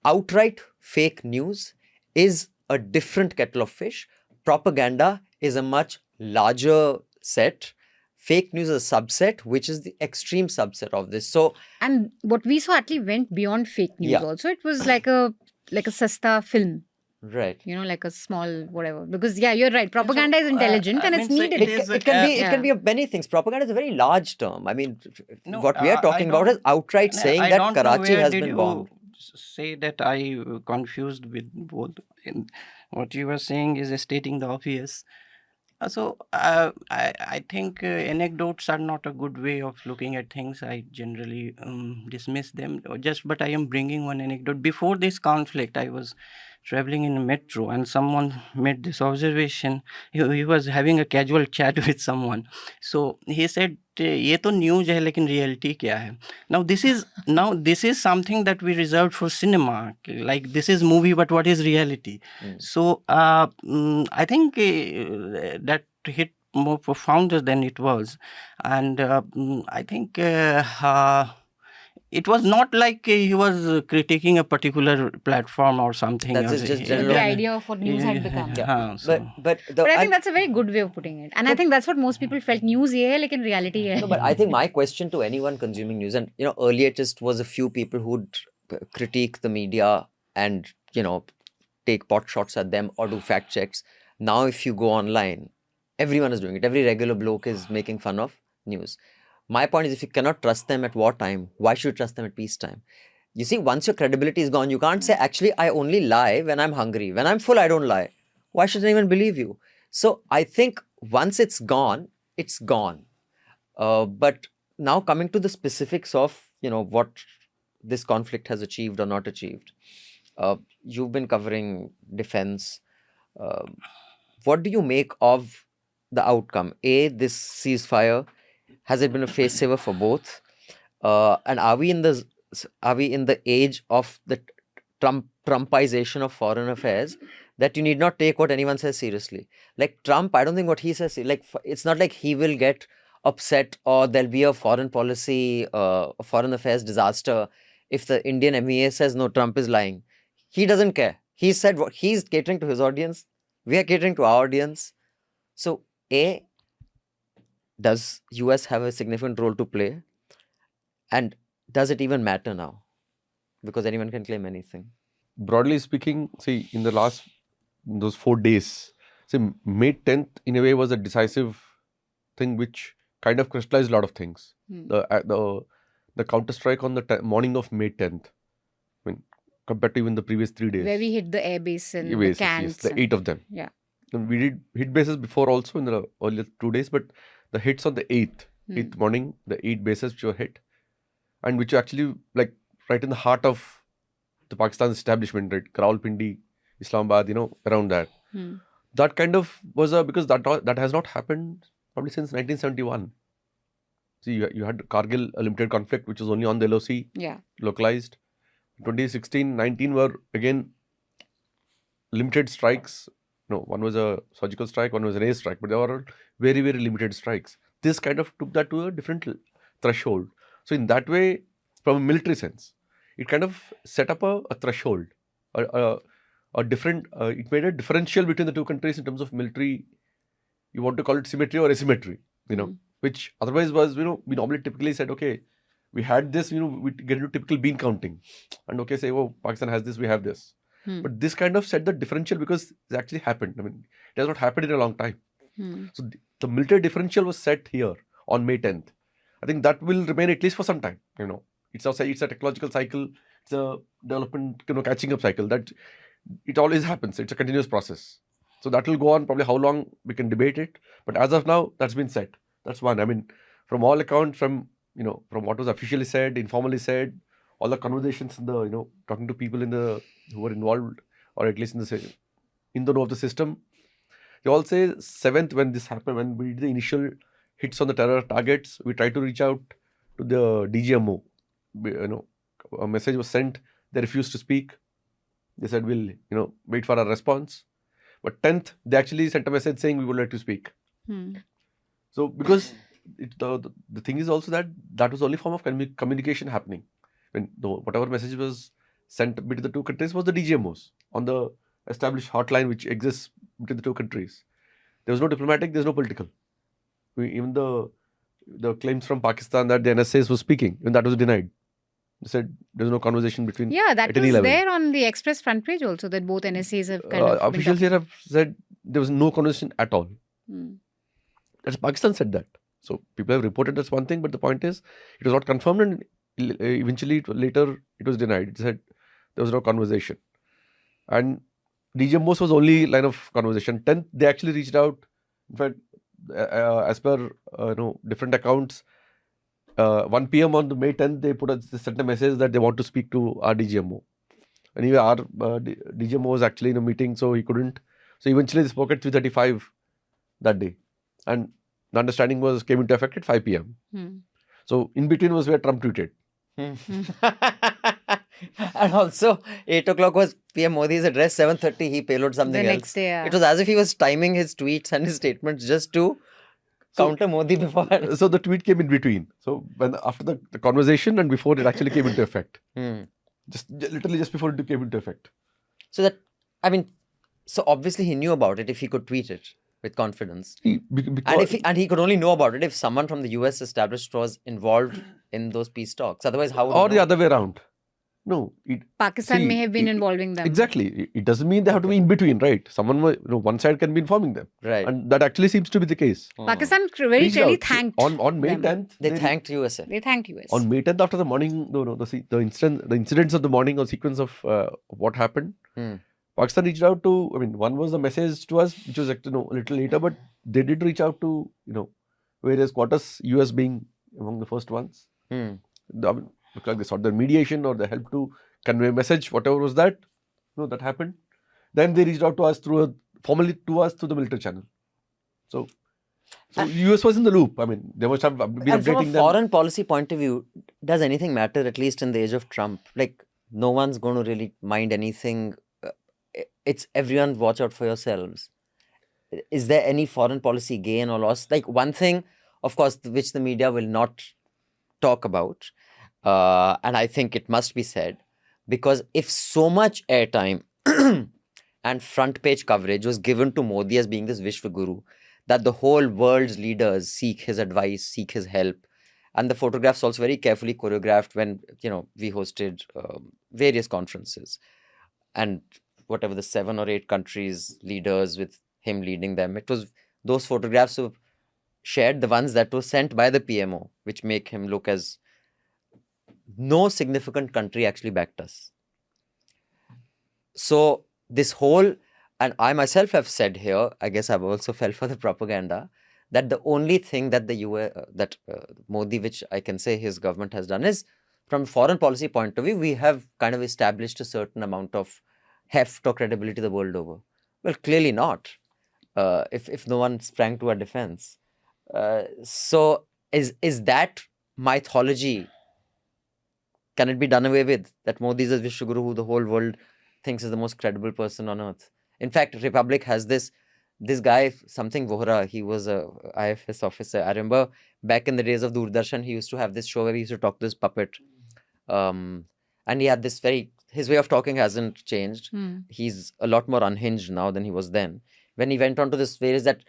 Outright fake news is a different kettle of fish. Propaganda is a much larger set. Fake news is a subset, which is the extreme subset of this. So,
And what we saw actually went beyond fake news also. It was like a sasta film.
Right.
Like a small whatever. Because you're right. Propaganda is intelligent and it's needed.
It can be of many things. Propaganda is a very large term. I mean, what we are talking about is outright saying that Karachi has been bombed.
Say that I confused with both. What you were saying is stating the obvious. So I think anecdotes are not a good way of looking at things. I generally dismiss them. But I am bringing one anecdote. Before this conflict, I was traveling in a metro and someone made this observation. He was having a casual chat with someone. So he said, ये तो news है लेकिन reality क्या है? Now this is something that we reserved for cinema. Like this is movie, but what is reality? So I think that hit more profounder than it was, and I think it was not like he was critiquing a particular platform or something.
That's just general.
The idea of what news had become.
But
I think that's a very good way of putting it. And I think that's what most people felt. News ye hai, lekin reality hai.
No, but I think my question to anyone consuming news, and earlier it just was a few people who'd critique the media and take pot shots at them or do fact checks. Now if you go online, everyone is doing it. Every regular bloke is making fun of news. My point is, if you cannot trust them at wartime, why should you trust them at peacetime? You see, once your credibility is gone, you can't say, actually, I only lie when I'm hungry. When I'm full, I don't lie. Why should anyone believe you? So I think once it's gone, it's gone. But now coming to the specifics of, what this conflict has achieved or not achieved. You've been covering defense. What do you make of the outcome? This ceasefire, has it been a face saver for both? And are we in the age of the Trumpization of foreign affairs, that you need not take what anyone says seriously? Like Trump, I don't think what he says, it's not like he will get upset or there'll be a foreign policy, a foreign affairs disaster if the Indian MEA says, no, Trump is lying. He doesn't care. He said what he's catering to his audience. We are catering to our audience. So, does US have a significant role to play? And does it even matter now? Because anyone can claim anything.
Broadly speaking, see, in those 4 days, see, May 10th in a way was a decisive thing which kind of crystallized a lot of things. The counter-strike on the morning of May 10th, I mean, compared to even the previous 3 days.
Where we hit the air base and the cans.
Yes, the 8 of them.
Yeah.
And we did hit bases before also in the earlier 2 days, but the hits on the 8th morning, the 8 bases which were hit, and which were actually like right in the heart of the Pakistan establishment, right? Rawalpindi, Islamabad, around that. That kind of was because that has not happened probably since 1971. See, you had Kargil, a limited conflict, which was only on the LOC,
Yeah.
localized. 2016-19 were again limited strikes. No, one was a surgical strike, one was an air strike, but they were all very, very limited strikes. This kind of took that to a different threshold. So in that way, from a military sense, it kind of set up a threshold, a different. It made a differential between the two countries in terms of military. You want to call it symmetry or asymmetry, which otherwise was, we normally typically said, okay, we had this, we get into typical bean counting, and okay, say, oh, Pakistan has this, we have this. But this kind of set the differential because it actually happened. I mean, it has not happened in a long time. So the military differential was set here on May 10th. I think that will remain at least for some time. It's a technological cycle. It's a development, catching up cycle. That it always happens. It's a continuous process. So that will go on. Probably how long we can debate it. But as of now, that's been set. That's one. I mean, from all accounts, from what was officially said, informally said, all the conversations in the talking to people who were involved, or at least in the know of the system, they all say 7th when this happened, when we did the initial hits on the terror targets, we tried to reach out to the DGMO. A message was sent. They refused to speak. They said we'll wait for a response. But 10th they actually sent a message saying we would like to speak. So because the thing is also that was only form of communication happening. When whatever message was sent between the two countries was the DGMOs on the established hotline which exists between the two countries. There was no diplomatic, there's no political. Even the claims from Pakistan that the NSAs was speaking, even that was denied. They said there's no conversation between.
Yeah, that
at
was
any level.
there on the Express front page also, that both NSAs have kind of.
Officials here have said there was no conversation at all. That's Pakistan said that. So people have reported that's one thing, but the point is it was not confirmed, and eventually later it was denied. It said there was no conversation, and DGMOs was only line of conversation. 10th they actually reached out. In fact, as per different accounts, 1 p.m. on the May 10th they sent a message that they want to speak to our DGMO. Anyway, our DGMO was actually in a meeting, so he couldn't. So eventually they spoke at 3:35 that day, and the understanding came into effect at 5 p.m. So in between was where Trump tweeted.
And also 8 o'clock was PM Modi's address, 7:30 he payloaded something
The
else.
next day, yeah.
It was as if he was timing his tweets and his statements just to counter Modi before.
So the tweet came in between. So after the conversation and before it actually came into effect. Literally just before it came into effect.
So so obviously he knew about it if he could tweet it with confidence. And he could only know about it if someone from the US established was involved in those peace talks. Otherwise, how would
or the other way around? No.
Pakistan may have been involving them.
Exactly. It doesn't mean they have to be in between, right? Someone, one side can be informing them.
Right.
And that actually seems to be the case.
Pakistan very clearly thanked
on May
them.
10th.
They thanked USA.
They thanked US.
On May 10th, after the morning, the incidents of the morning or sequence of what happened, Pakistan reached out to, one was the message to us, which was a little later, but they did reach out to, various quarters, US being among the first ones. Looked like they sought their mediation or the help to convey a message, whatever was that. That happened. Then they reached out to us formally to us through the military channel. So US was in the loop. They must have been updating them.
From a foreign policy point of view, does anything matter, at least in the age of Trump? Like, no one's going to really mind anything. It's everyone watch out for yourselves. Is there any foreign policy gain or loss? Like, one thing, of course, which the media will not talk about, and I think it must be said, because if so much airtime and front page coverage was given to Modi as being this Vishwa Guru, that the whole world's leaders seek his advice, seek his help, and the photographs also very carefully choreographed when we hosted various conferences, and whatever the 7 or 8 countries leaders with him leading them, it was those photographs were shared, the ones that were sent by the PMO, which make him look as no significant country actually backed us. So this whole, and I myself have said here, I guess I've also fell for the propaganda, that the only thing that Modi, which I can say his government has done, is from a foreign policy point of view, we have kind of established a certain amount of heft or credibility the world over. Well, clearly not, if no one sprang to our defense. So is that mythology, can it be done away with? That Modi is a Vishwaguru who the whole world thinks is the most credible person on earth. In fact, Republic has this guy, something Vohra, he was a IFS officer. I remember back in the days of Doordarshan, he used to have this show where he used to talk to this puppet. And he had this his way of talking hasn't changed. He's a lot more unhinged now than he was then. When he went on to this phase that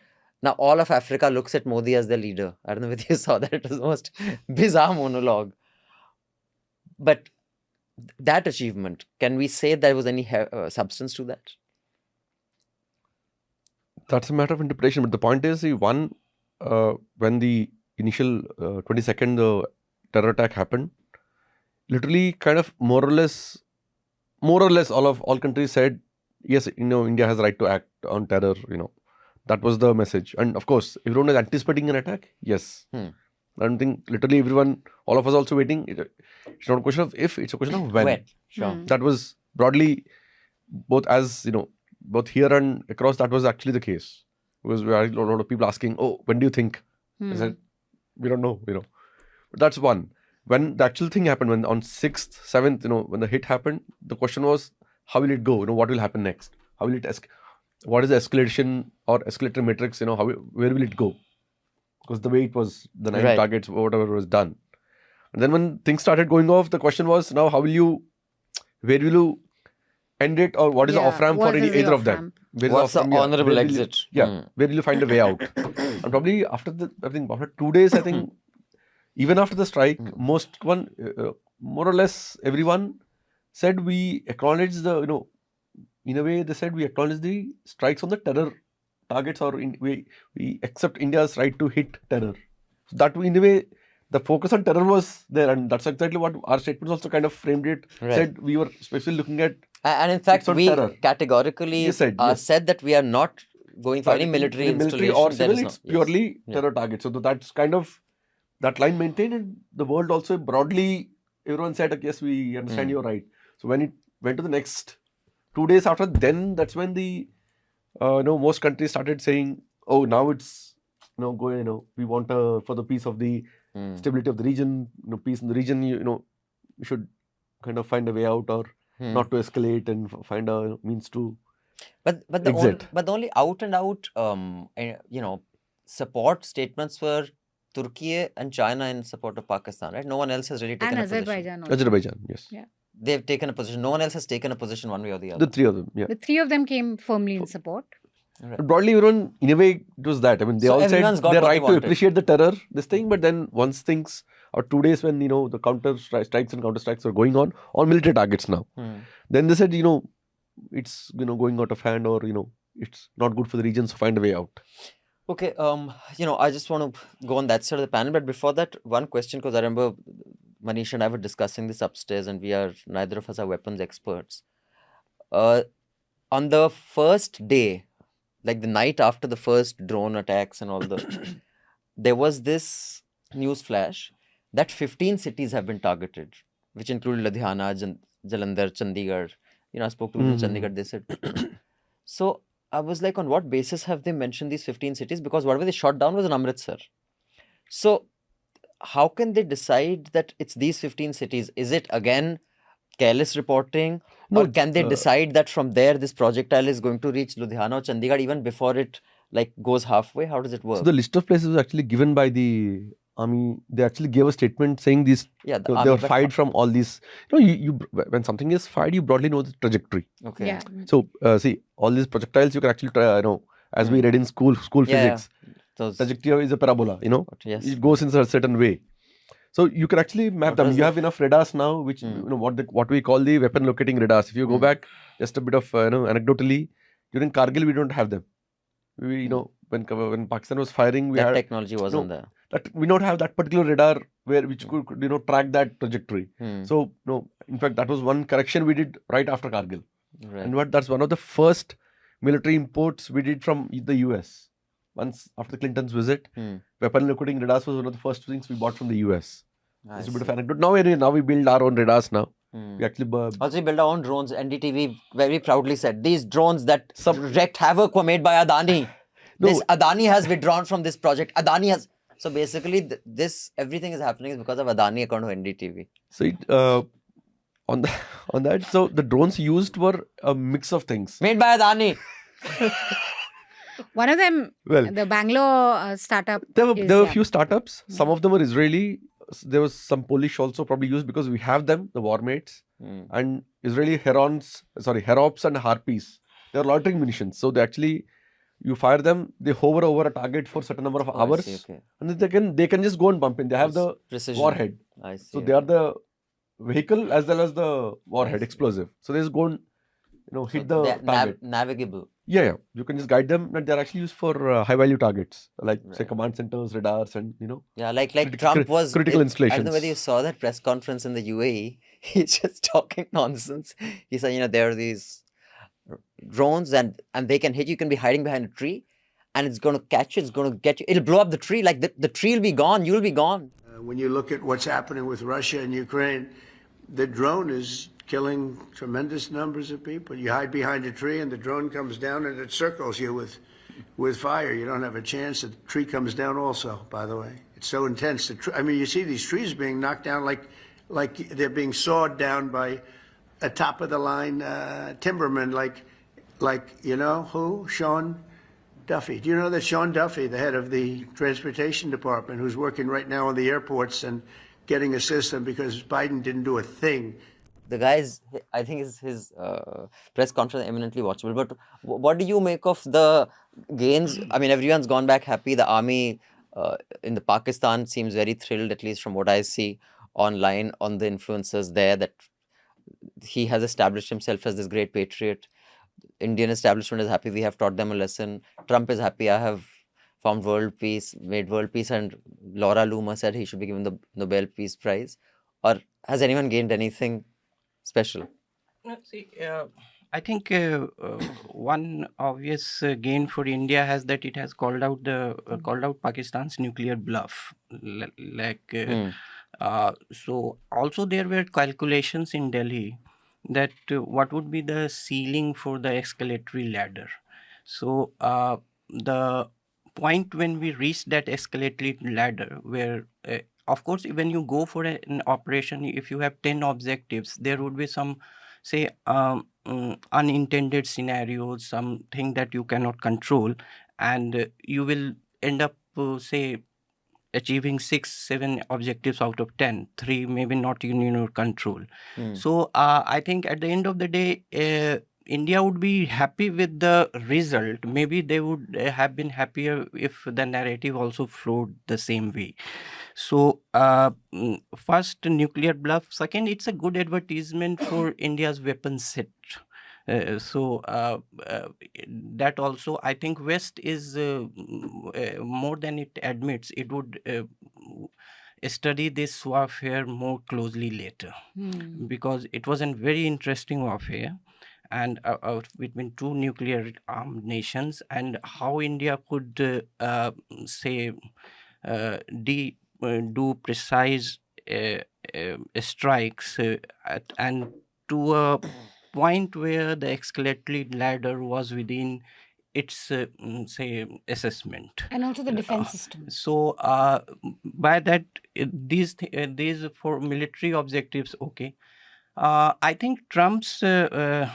now all of Africa looks at Modi as their leader. I don't know whether you saw that. It was the most bizarre monologue. But that achievement, can we say there was any substance to that?
That's a matter of interpretation. But the point is, when the initial 22nd terror attack happened, literally kind of more or less all countries said, yes, India has right to act on terror, That was the message. And of course, everyone was anticipating an attack. Yes. I don't think literally everyone, all of us also waiting. It's not a question of if, it's a question of when.
Sure.
That was broadly, both here and across, that was actually the case. Because we had a lot of people asking, oh, when do you think? I said, we don't know, But that's one. When the actual thing happened, when on 6th, 7th, when the hit happened, the question was, how will it go? What will happen next? How will it what is the escalation or escalator matrix? Where will it go? Because the way it was, the 9 targets, whatever was done. And then when things started going off, the question was, now where will you end it, or what is the off-ramp for either of them?
What's the honorable exit?
Where will you find a way out? And probably after 2 days, I think, even after the strike, more or less everyone said we acknowledge in a way they said we acknowledge the strikes on the terror targets, or we accept India's right to hit terror. So that in a way, the focus on terror was there, and that's exactly what our statements also kind of framed it. Said we were especially looking at,
and in fact we
terror.
Categorically said that we are not going for any military installation
or civil. It's purely terror targets. So that's kind of that line maintained, and the world also broadly, everyone said, yes, we understand you're right. So when it went to the next 2 days after, then that's when the most countries started saying, oh, now it's we want for the peace of the stability of the region, peace in the region, we should kind of find a way out, or not to escalate, and find a means to
but the only out and out support statements were Turkey and China in support of Pakistan, right? No one else has really taken a position.
Azerbaijan, yes.
Yeah.
They've taken a position. No one else has taken a position one way or the other.
The three of them, yeah.
The 3 of them came firmly in support.
Right. Broadly, everyone, in a way, it was that. I mean, they all said they're right to appreciate the terror, this thing, but then once things, or 2 days when, the counter strikes and counter strikes were going on military targets now. Then they said, it's, going out of hand, or, it's not good for the region, so find a way out.
Okay, I just want to go on that side of the panel, but before that, one question, because I remember Manish and I were discussing this upstairs, and neither of us are weapons experts. On the first day, like the night after the first drone attacks and all there was this news flash that 15 cities have been targeted, which included Ludhiana, Jalandhar, Chandigarh. I spoke to people in Chandigarh, they said. So I was like, on what basis have they mentioned these 15 cities? Because whatever they shot down was in Amritsar. So how can they decide that it's these 15 cities? Is it again careless reporting? Or can they decide that from there this projectile is going to reach Ludhiana or Chandigarh even before it goes halfway? How does it work?
So the list of places was actually given by the army. They actually gave a statement saying these they were fired from all these. You when something is fired, you broadly know the trajectory.
Okay.
Yeah.
So see, all these projectiles you can actually try, as we read in school physics. Trajectory is a parabola. It goes in a certain way. So you can actually map them. You have enough radars now, which what we call the weapon locating radars. If you go back, just a bit of anecdotally, during Kargil we don't have them. We when Pakistan was firing, we
that
had
technology wasn't there.
That we don't have that particular radar which could track that trajectory. So in fact that was one correction we did right after Kargil.
Right.
And that's one of the first military imports we did from the US. Once after Clinton's visit, weapon locating radars was one of the first things we bought from the US. It's a bit of anecdote. Now we build our own radars now. We actually
also build our own drones. NDTV very proudly said these drones that wreaked havoc were made by Adani. Adani has withdrawn from this project. Adani has. So basically, this everything is happening is because of Adani account of NDTV.
So on the, on that, so the drones used were a mix of things.
Made by Adani.
One of them,
Well,
the Bangalore startup.
there were
is,
a few startups. Some of them were Israeli. There was some Polish also probably used because we have them, the war mates, and Israeli herops and harpies. They are loitering munitions. So they actually, you fire them, they hover over a target for a certain number of
Oh, I
hours,
see, okay.
and then they can just go and bump in. They have the
Precision.
warhead.
I see.
So they are the vehicle as well as the warhead, explosive. So they just go and hit the
they're
target.
navigable.
Yeah. You can just guide them, and they're actually used for high value targets like say command centers, radars, and
Yeah, like Trump was
critical
I
installations.
don't know whether you saw that press conference in the UAE. He's just talking nonsense. He said, there are these drones and they can hit you. You can be hiding behind a tree, and it's going to catch you. It's going to get you. It'll blow up the tree. Like the tree will be gone. You'll be gone.
When you look at what's happening with Russia and Ukraine, the drone is killing tremendous numbers of people. You hide behind a tree and the drone comes down and it circles you with fire. You don't have a chance. The tree comes down also, by the way. It's so intense. You see these trees being knocked down like they're being sawed down by a top-of-the-line timberman like who? Sean Duffy. Do you know that Sean Duffy, the head of the transportation department, who's working right now on the airports and getting a system because Biden didn't do a thing?
The guy's, I think his press conference eminently watchable. But what do you make of the gains? I mean, everyone's gone back happy. The army in the Pakistan seems very thrilled, at least from what I see online on the influencers there, that he has established himself as this great patriot. Indian establishment is happy. We have taught them a lesson. Trump is happy. I have found world peace, made world peace, and Laura Loomer said he should be given the Nobel Peace Prize. Or has anyone gained anything special?
See, I think one obvious gain for India has that it has called out Pakistan's nuclear bluff. So also there were calculations in Delhi that what would be the ceiling for the escalatory ladder. So the point when we reach that escalatory ladder, where of course when you go for an operation, if you have 10 objectives, there would be some say unintended scenarios, something that you cannot control, and you will end up say achieving 6-7 objectives out of 10, 3 maybe not in your control. So I think at the end of the day, India would be happy with the result. Maybe they would have been happier if the narrative also flowed the same way. So first, nuclear bluff. Second, it's a good advertisement for India's weapon set. So that also, I think West is more than it admits. It would study this warfare more closely later, because it was a very interesting warfare, and between two nuclear armed nations, and how India could say do precise strikes and to a point where the escalatory ladder was within its say assessment,
And also the defense system.
so by that these for military objectives, okay. I think Trump's role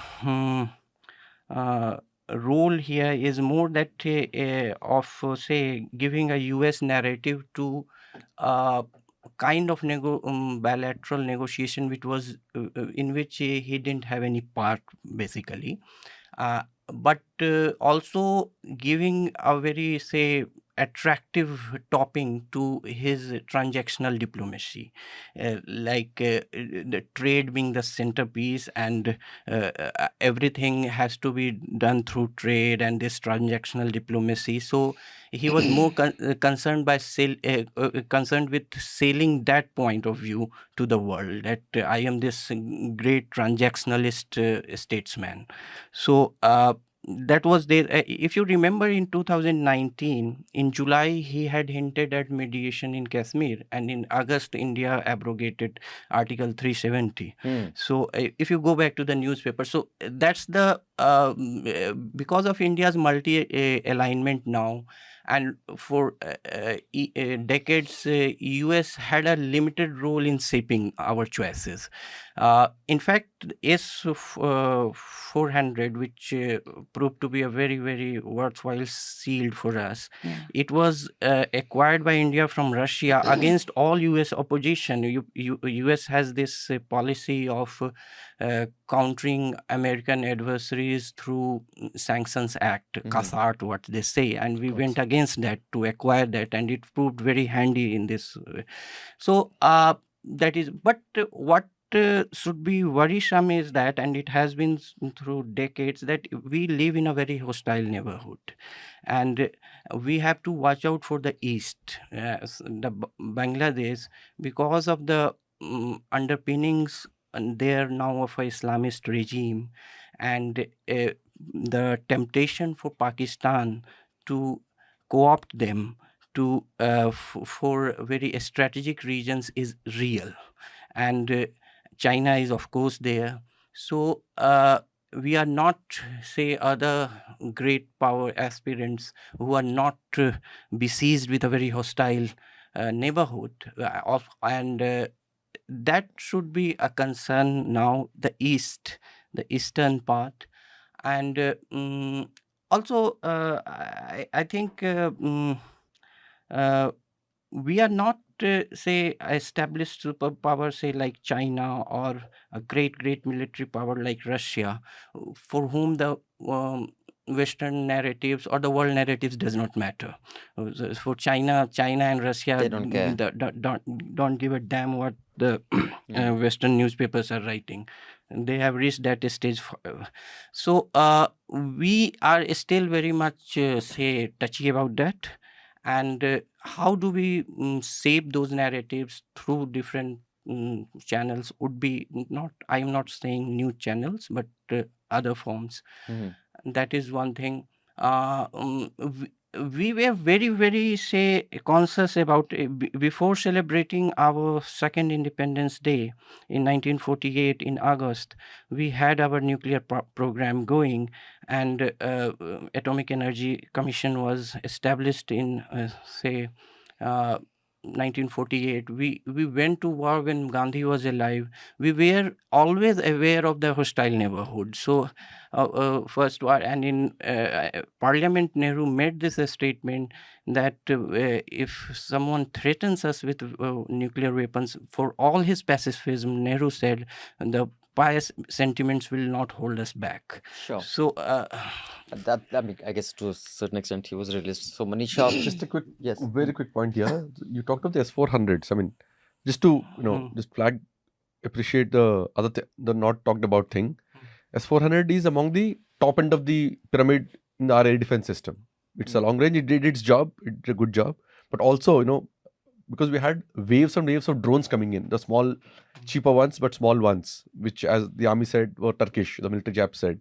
here is more that of say giving a US narrative to kind of bilateral negotiation, which was in which he didn't have any part basically, but also giving a very say attractive topping to his transactional diplomacy, the trade being the centerpiece, and everything has to be done through trade and this transactional diplomacy. So he was more concerned with selling that point of view to the world, that I am this great transactionalist statesman. So that was there. If you remember, in 2019, in July, he had hinted at mediation in Kashmir, and in August, India abrogated Article 370. So if you go back to the newspaper, so that's the because of India's multi alignment now, and for decades, US had a limited role in shaping our choices. In fact, S400, which proved to be a very, very worthwhile shield for us, it was acquired by India from Russia against all US opposition. US has this policy of countering American adversaries through Sanctions Act, CASART, what they say, and we went against that to acquire that, and it proved very handy in this way. So that is, but what should be worrisome is that, and it has been through decades, that we live in a very hostile neighborhood, and we have to watch out for the East, the Bangladesh, because of the underpinnings there now of a Islamist regime, and the temptation for Pakistan to co-opt them to for very strategic regions is real, and China is of course there. So we are not, say, other great power aspirants who are not besieged with a very hostile neighborhood, and that should be a concern now. The East, the eastern part, and also I think we are not, say, established superpower, say, like China, or a great military power like Russia, for whom the Western narratives or the world narratives does not matter. For China and Russia,
They don't care.
Don't give a damn what the Western newspapers are writing. They have reached that stage. So we are still very much, say, touchy about that. And how do we shape those narratives through different channels? Would be not, I'm not saying new channels, but other forms. That is one thing. We were very, very, say, conscious about before celebrating our second Independence Day in 1948 in August. We had our nuclear program going, and Atomic Energy Commission was established in, say, 1948. We went to war when Gandhi was alive. We were always aware of the hostile neighborhood. So first war, and in Parliament, Nehru made this statement that if someone threatens us with nuclear weapons, for all his pacifism, Nehru said, the pious sentiments will not hold us back.
Sure.
So
that I guess to a certain extent he was realist. So Manisha,
Just a quick,
yes,
very quick point here. You talked of the S400s. I mean, just to just flag, appreciate the the not talked about thing. S400 is among the top end of the pyramid in the air defense system. It's a long range. It did its job. It did a good job. But also, because we had waves and waves of drones coming in, the small, cheaper ones, but small ones, which, as the army said, were Turkish, the military Jap said.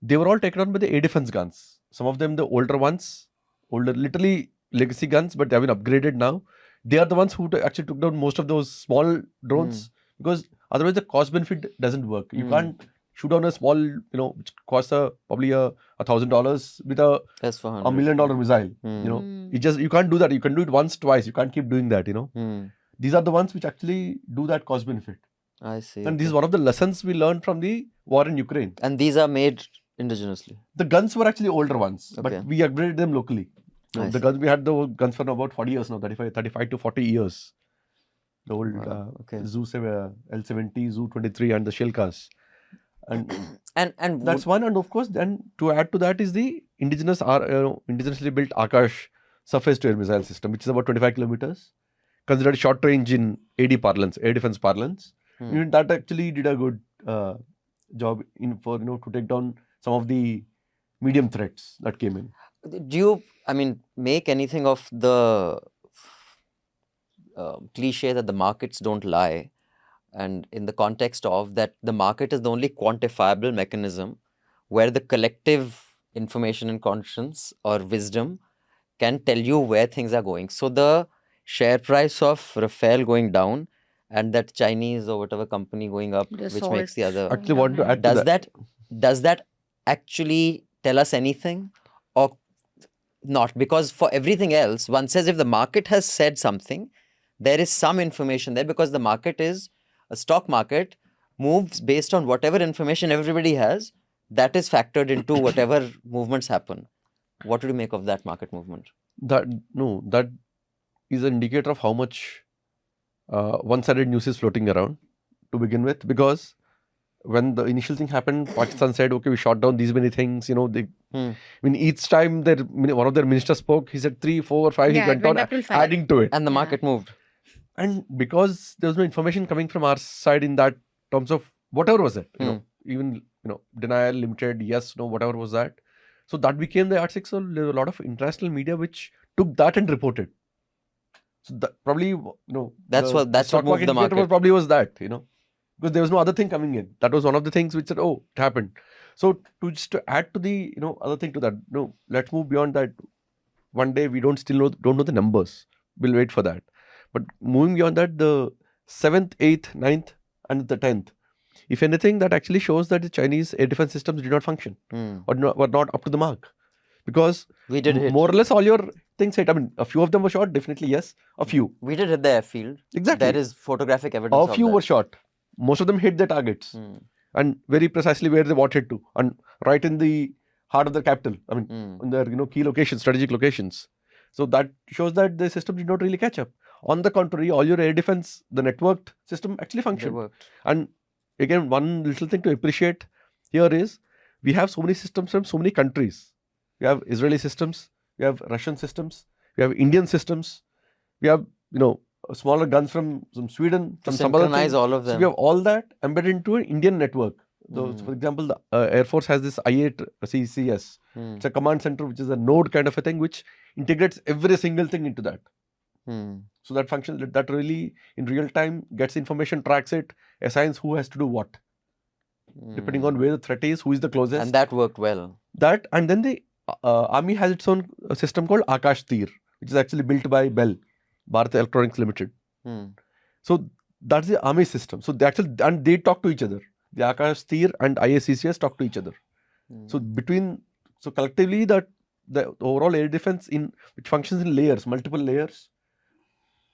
They were all taken on by the air defense guns. Some of them, the older ones, literally legacy guns, but they have been upgraded now. They are the ones who actually took down most of those small drones, because otherwise the cost benefit doesn't work. You can't shoot down a small, which costs probably $1,000 with a $1 million missile. You can't do that. You can do it once, twice. You can't keep doing that. These are the ones which actually do that cost benefit.
I see.
And this is one of the lessons we learned from the war in Ukraine.
And these are made indigenously.
The guns were actually older ones, but we upgraded them locally. The guns, we had the guns for about 40 years now, 35 to 40 years. The old L-70, Zu-23 and the Shilkas. And that's one. And of course, then to add to that is the indigenously built Akash surface-to-air missile system, which is about 25 kilometers, considered short range in AD parlance, air defense parlance. That actually did a good job to take down some of the medium threats that came in.
Do you, make anything of the cliche that the markets don't lie? And in the context of that, the market is the only quantifiable mechanism where the collective information and conscience or wisdom can tell you where things are going. So the share price of Rafael going down and that Chinese or whatever company going up, which makes the other.
Actually, want to add to
does that actually tell us anything? Or not, because for everything else, one says if the market has said something, there is some information there, because the market is a stock market, moves based on whatever information everybody has, that is factored into whatever movements happen. What do you make of that market movement?
That is an indicator of how much one-sided news is floating around to begin with, because when the initial thing happened, Pakistan said, okay, we shot down these many things, they each time one of their ministers spoke, he said 3, 4, 5, he went on adding to it.
And the market moved.
And because there was no information coming from our side in that terms of whatever was it, even, denial, limited, yes, no, whatever was that. So that became the yardstick. So there was a lot of international media which took that and reported. So that probably,
that's what moved the market.
Probably was that, because there was no other thing coming in. That was one of the things which said, oh, it happened. So to add to the, other thing to that, let's move beyond that. One day we don't know the numbers. We'll wait for that. But moving beyond that, the 7th, 8th, 9th and the 10th, if anything, that actually shows that the Chinese air defense systems did not function or were not up to the mark. Because
we did hit.
More or less all your things hit. I mean, a few of them were shot, definitely yes. A few.
We did hit the airfield.
Exactly.
There is photographic evidence.
A few were shot. Most of them hit their targets. And very precisely where they wanted to. And right in the heart of the capital. I mean, in their key locations, strategic locations. So that shows that the system did not really catch up. On the contrary, all your air defense, the networked system actually functioned. And again, one little thing to appreciate here is we have so many systems from so many countries. We have Israeli systems, we have Russian systems, we have Indian systems, we have, smaller guns from Sweden, from some other things.
All of them.
So we have all that embedded into an Indian network. So, for example, the Air Force has this I-8 CCS. It's a command center, which is a node kind of a thing, which integrates every single thing into that. So that function, that really in real time gets information, tracks it, assigns who has to do what. Depending on where the threat is, who is the closest.
And that worked well.
That, and then the army has its own system called Akash Tir, which is actually built by Bell, Bharat Electronics Limited. So that's the army system. So they actually, and they talk to each other. The Akash Tir and IACCS talk to each other. So collectively the overall air defense which functions in layers, multiple layers,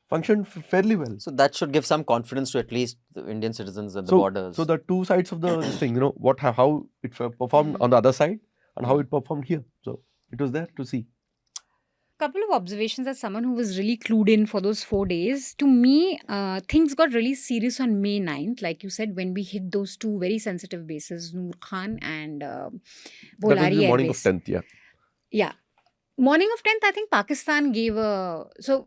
functioned fairly well.
So that should give some confidence to at least the Indian citizens at the borders.
So the two sides of this thing, how it performed on the other side and how it performed here. So it was there to see.
Couple of observations as someone who was really clued in for those 4 days. To me, things got really serious on May 9th, like you said, when we hit those two very sensitive bases, Noor Khan and Bolari Air Base.
That was the morning of 10th, yeah.
Yeah. Morning of 10th, I think Pakistan gave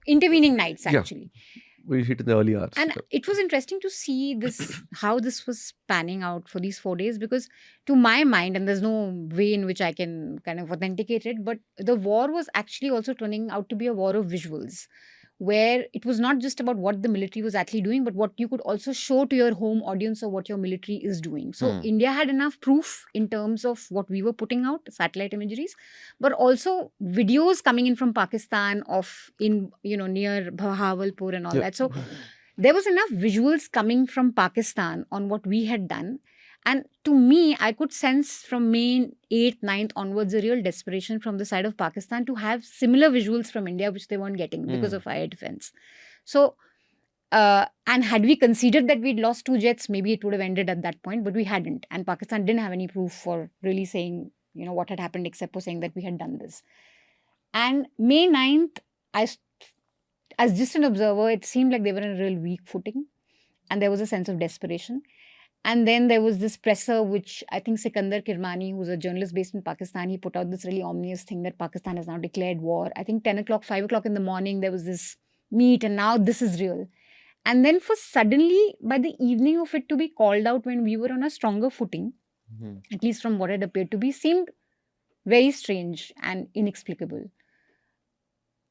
intervening nights actually.
Yeah. We hit in the early hours.
And it was interesting to see how this was panning out for these 4 days, because to my mind, and there's no way in which I can kind of authenticate it, but the war was actually also turning out to be a war of visuals, where it was not just about what the military was actually doing, but what you could also show to your home audience of what your military is doing. So India had enough proof in terms of what we were putting out, satellite imageries, but also videos coming in from Pakistan near Bahawalpur and all that. So there was enough visuals coming from Pakistan on what we had done. And to me, I could sense from May 8th, 9th onwards a real desperation from the side of Pakistan to have similar visuals from India, which they weren't getting because of air defense. So, and had we considered that we'd lost 2 jets, maybe it would have ended at that point, but we hadn't. And Pakistan didn't have any proof for really saying, what had happened, except for saying that we had done this. And May 9th, as just an observer, it seemed like they were in a real weak footing. And there was a sense of desperation. And then there was this presser, which I think Sikandar Kirmani, who's a journalist based in Pakistan, he put out this really ominous thing that Pakistan has now declared war. I think 10 o'clock, 5 o'clock in the morning, there was this meet, and now this is real. And then for suddenly, by the evening of it to be called out when we were on a stronger footing, at least from what it appeared to be, seemed very strange and inexplicable.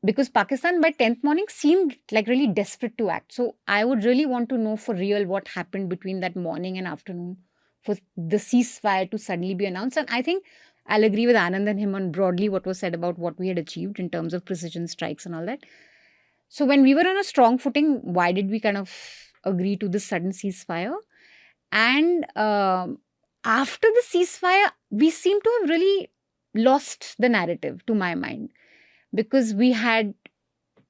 Because Pakistan by 10th morning seemed like really desperate to act. So I would really want to know for real what happened between that morning and afternoon for the ceasefire to suddenly be announced. And I think I'll agree with Anand and him on broadly what was said about what we had achieved in terms of precision strikes and all that. So when we were on a strong footing, why did we kind of agree to this sudden ceasefire? And after the ceasefire, we seem to have really lost the narrative, to my mind. because we had,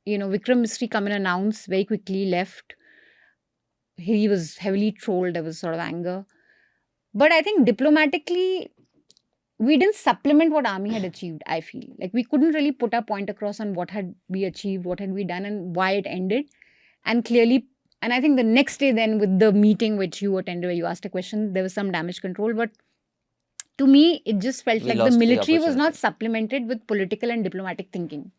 Vikram Misri come and announce very quickly, left. He was heavily trolled. There was sort of anger. But I think diplomatically, we didn't supplement what army had achieved, I feel. Like we couldn't really put our point across on what had we achieved, what had we done and why it ended. And clearly, and I think the next day then with the meeting which you attended where you asked a question, there was some damage control. But to me, it just felt like the military was not supplemented with political and diplomatic thinking.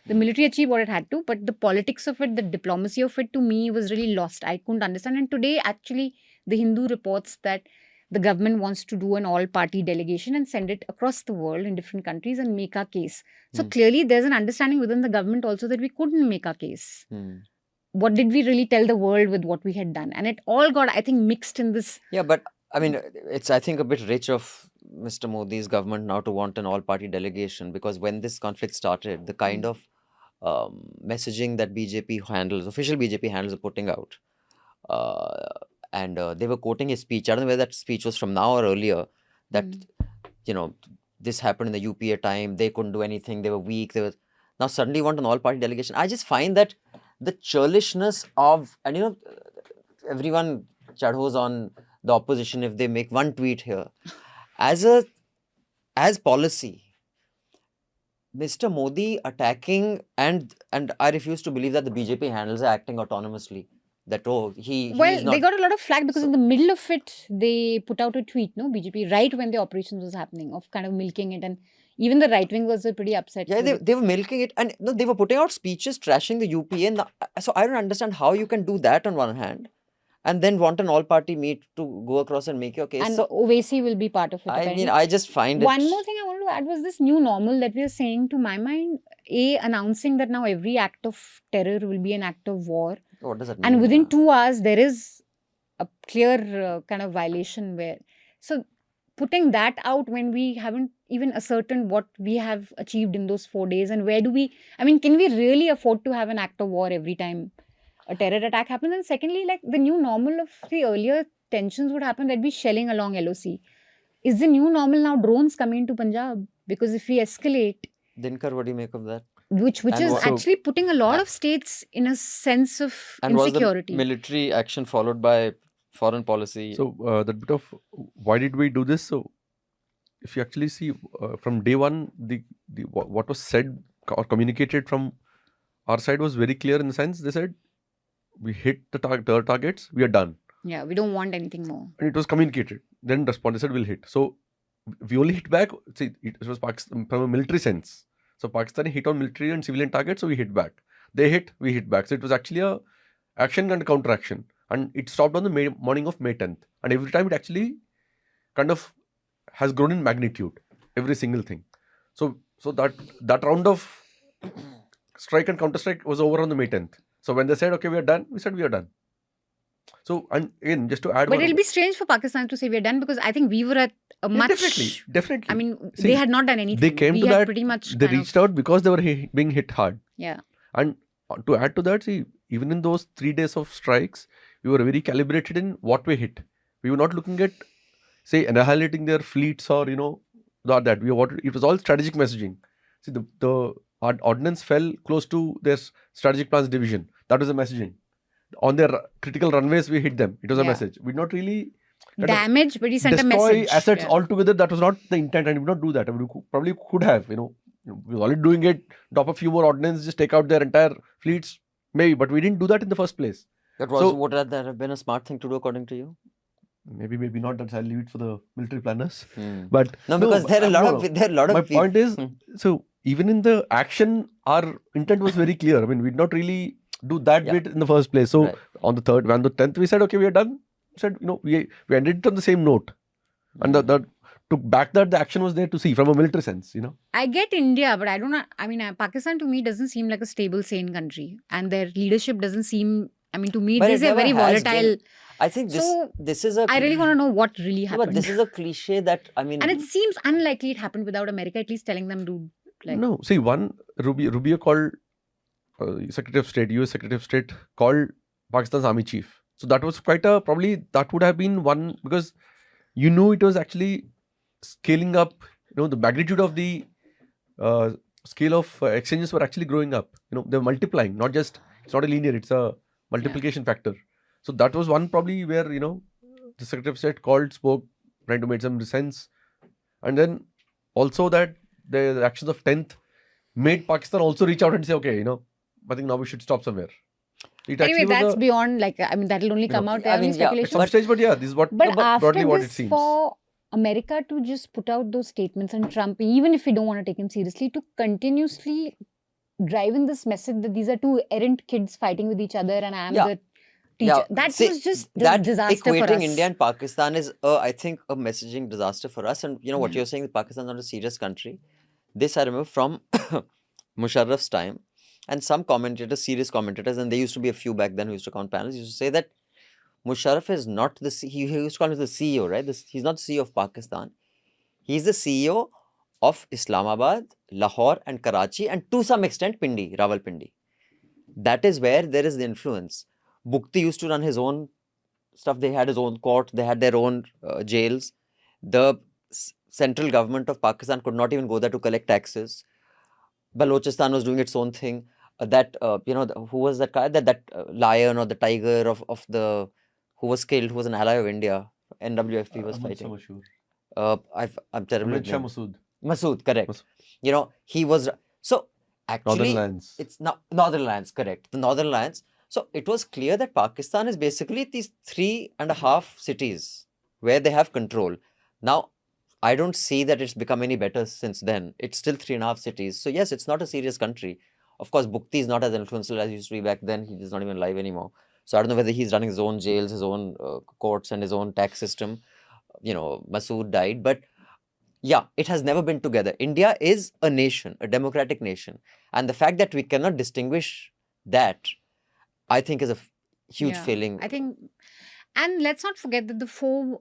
The military achieved what it had to, but the politics of it, the diplomacy of it to me was really lost. I couldn't understand. And today, actually, the Hindu reports that the government wants to do an all-party delegation and send it across the world in different countries and make our case. So clearly, there's an understanding within the government also that we couldn't make our case. What did we really tell the world with what we had done? And it all got, I think, mixed in this.
Yeah, but I mean, it's, I think, a bit rich of Mr. Modi's government now to want an all-party delegation, because when this conflict started, the kind of messaging that BJP handles, official BJP handles are putting out, and they were quoting his speech. I don't know whether that speech was from now or earlier, that, this happened in the UPA time, they couldn't do anything, they were weak, now suddenly want an all-party delegation. I just find that the churlishness of, and everyone chadhos on the opposition if they make one tweet here. As policy, Mr. Modi attacking, and I refuse to believe that the BJP handles are acting autonomously. That, they
got a lot of flack because in the middle of it, they put out a tweet, BJP, right when the operations was happening, of kind of milking it. And even the right wing was pretty upset.
Yeah, they were milking it. And they were putting out speeches trashing the UPA. And so I don't understand how you can do that on one hand and then want an all-party meet to go across and make your case.
And Owaisi will be part of it.
I mean, I just find
One more thing I wanted to add was this new normal that we are saying, to my mind, announcing that now every act of terror will be an act of war.
What does that mean?
And within 2 hours, there is a clear kind of violation where... So, putting that out when we haven't even ascertained what we have achieved in those 4 days, and where do we... I mean, can we really afford to have an act of war every time a terror attack happens? And secondly, like the new normal of the earlier tensions would happen, there'd be shelling along LOC. Is the new normal now drones coming into Punjab? Because if we escalate...
Dinkar, what do you make of that?
Which is actually putting a lot of states in a sense of insecurity.
Was the military action followed by foreign policy?
So, that bit of why did we do this? So, if you actually see from day one, what was said or communicated from our side was very clear in the sense they said, we hit the targets, we are done.
Yeah, we don't want anything more.
And it was communicated. Then responded, said we'll hit. So, we only hit back. See, it was Pakistan from a military sense. So Pakistan hit on military and civilian targets, so we hit back. They hit, we hit back. So it was actually a action and counter-action. And it stopped on the morning of May 10th. And every time it actually kind of has grown in magnitude. Every single thing. So that round of strike and counter-strike was over on the May 10th. So when they said, okay, we are done, we said we are done. So, and again, just to add...
But it'll be strange for Pakistan to say we are done, because I think we were at a much...
Definitely.
I mean, they had not done anything.
They came to that, pretty much they reached out because they were being hit hard.
Yeah.
And to add to that, see, even in those 3 days of strikes, we were very calibrated in what we hit. We were not looking at, say, annihilating their fleets or, not that. It was all strategic messaging. See, the ordnance fell close to their strategic plans division. That was the messaging. On their critical runways, we hit them. It was a message. We did not really
damage, but he sent a message.
Destroy assets altogether. That was not the intent, and we did not do that. We probably could have, we were already doing it, drop a few more ordnance, just take out their entire fleets, maybe, but we didn't do that in the first place.
Would that have been a smart thing to do according to you?
Maybe not. That I'll leave it for the military planners. But
because there are a lot of.
My point is, so even in the action, our intent was very clear. I mean, we did not really do that bit in the first place. So on the 3rd, on the 10th, we said, okay, we are done. We said, we ended it on the same note. And to back that, the action was there to see from a military sense,
I get India, but I don't know. I mean, Pakistan to me doesn't seem like a stable, sane country. And their leadership doesn't seem, I mean, to me, it is a very volatile.
I think this is a...
I really want to know what really happened.
But this is a cliche that, I mean...
And it seems unlikely it happened without America at least telling them to...
No, see, Rubio called... Secretary of State, US Secretary of State called Pakistan's army chief. So that was probably that would have been one, because it was actually scaling up, the magnitude of the scale of exchanges were actually growing up. They're multiplying, not just, it's not a linear, it's a multiplication factor. So that was one probably where, the Secretary of State called, spoke, trying to make some sense. And then also that the actions of 10th made Pakistan also reach out and say, okay, I think now we should stop somewhere.
Anyway, that's beyond, that'll only come out.
At some stage, but this is what, broadly what it seems.
For America to just put out those statements and Trump, even if we don't want to take him seriously, to continuously drive in this message that these are two errant kids fighting with each other and I am the teacher. That was just disaster for us.
Equating India and Pakistan is, I think, a messaging disaster for us. And what you're saying, that Pakistan is not a serious country. This I remember from Musharraf's time. And some commentators, serious commentators, and there used to be a few back then who used to come on panels, used to say that Musharraf is not the he used to call him the CEO, right? He's not the CEO of Pakistan. He's the CEO of Islamabad, Lahore and Karachi, and to some extent Pindi, Rawalpindi. That is where there is the influence. Bukti used to run his own stuff. They had his own court. They had their own jails. The central government of Pakistan could not even go there to collect taxes. Balochistan was doing its own thing. Who was that guy? That lion or the tiger of the who was killed, who was an ally of India. NWFP was fighting. I'm terrible with names. Masood, correct. He was so actually
Northern Lands.
It's not Northern Lands, correct. The Northern Lands. So it was clear that Pakistan is basically these 3.5 cities where they have control. Now, I don't see that it's become any better since then. It's still 3.5 cities. So yes, it's not a serious country. Of course, Bukti is not as influential as he used to be back then. He is not even alive anymore. So I don't know whether he's running his own jails, his own courts and his own tax system. Masood died. But yeah, it has never been together. India is a nation, a democratic nation. And the fact that we cannot distinguish that, I think, is a huge failing.
I think, and let's not forget that the 4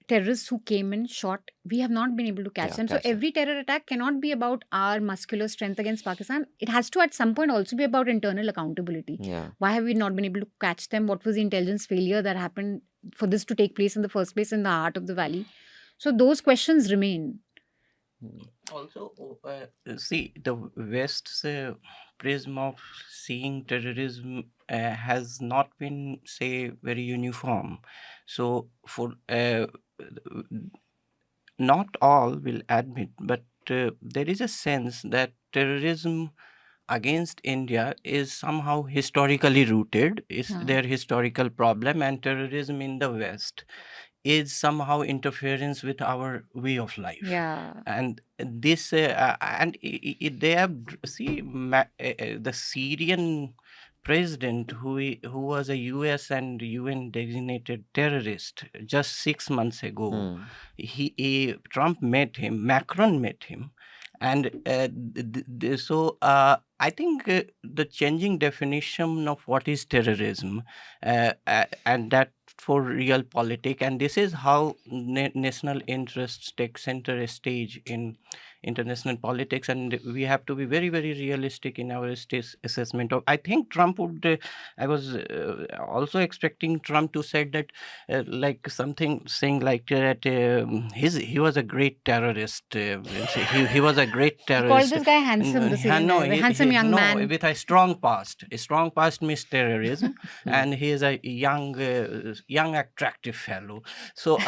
terrorists who came and shot, we have not been able to catch them. So every terror attack cannot be about our muscular strength against Pakistan. It has to at some point also be about internal accountability. Why have we not been able to catch them? What was the intelligence failure that happened for this to take place in the first place in the heart of the valley? So those questions remain.
Also, see, the West's prism of seeing terrorism has not been, say, very uniform. So, for not all will admit, but there is a sense that terrorism against India is somehow historically rooted, is their historical problem, and terrorism in the West is somehow interference with our way of life. And this, they have, the Syrian president who was a US and UN designated terrorist just 6 months ago, Trump met him, Macron met him. And so I think the changing definition of what is terrorism and that for real politics, and this is how national interests take center stage in international politics, and we have to be very, very realistic in our assessment of. I think Trump would. I was also expecting Trump to say that, like something saying like that. He was a great terrorist. He was a great terrorist.
He called this guy handsome. Handsome young man
with a strong past. A strong past means terrorism, and he is a young, attractive fellow. So,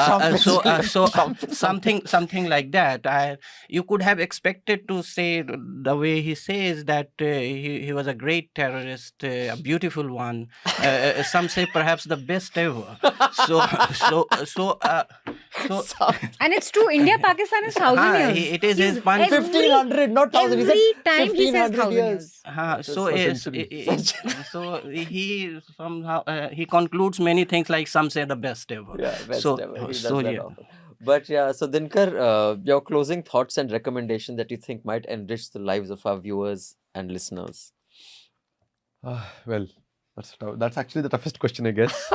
something like that. You could have expected to say the way he says that he was a great terrorist, a beautiful one. Some say perhaps the best ever.
And it's true. India, Pakistan is 1,000 years.
It is his
1,500, not 1,000.
Every time he says 1,000 years.
So he somehow he concludes many things like some say the best ever.
Yeah, best ever. But yeah, so Dinkar, your closing thoughts and recommendation that you think might enrich the lives of our viewers and listeners.
Well, that's actually the toughest question, I guess.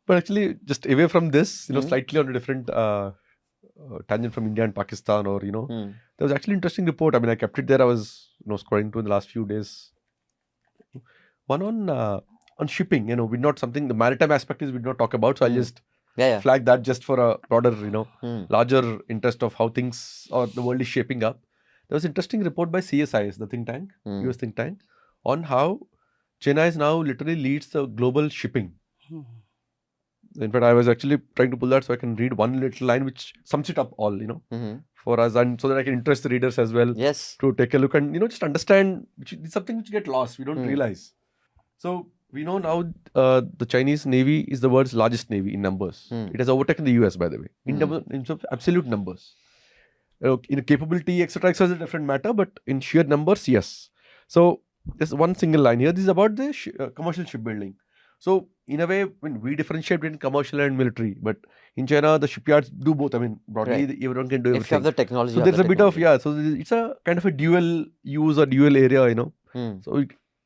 But actually, just away from this, slightly on a different tangent from India and Pakistan, or there was actually an interesting report. I mean, I kept it there. I was scrolling through in the last few days. One on shipping. We not something, the maritime aspect is we did not talk about. So I'll just
Yeah.
flag that just for a broader, larger interest of how things or the world is shaping up. There was an interesting report by CSIS, the think tank, US think tank, on how China is now literally leads the global shipping. In fact, I was actually trying to pull that so I can read one little line which sums it up all, for us, and so that I can interest the readers as well.
Yes.
To take a look and, just understand, which is something which get lost. We don't realize. So we know now the Chinese Navy is the world's largest navy in numbers. It has overtaken the US, by the way, in terms of absolute numbers. In capability, etc., is a different matter, but in sheer numbers, yes. So there's one single line here. This is about the commercial shipbuilding. So in a way, when we differentiate between commercial and military, but in China, the shipyards do both. I mean, broadly, everyone can do everything.
If you have the technology,
so there's a bit of so it's a kind of a dual use or dual area, So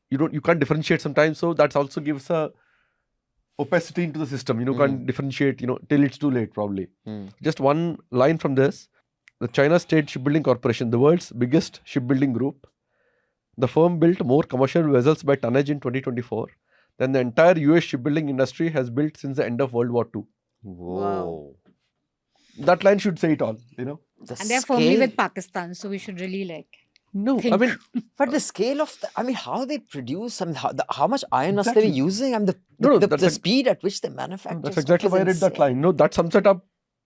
you can't differentiate sometimes. So that also gives a opacity into the system. You can't differentiate, till it's too late, probably. Just one line from this. The China State Shipbuilding Corporation, the world's biggest shipbuilding group, the firm built more commercial vessels by tonnage in 2024 than the entire US shipbuilding industry has built since the end of World War II.
Whoa.
That line should say it all,
And they're firmly with Pakistan, so we should really
No,
think.
I mean,
but the scale of, how they produce, how much iron are they using, and the speed at which they manufacture.
That's exactly why I read that line. That sums it up.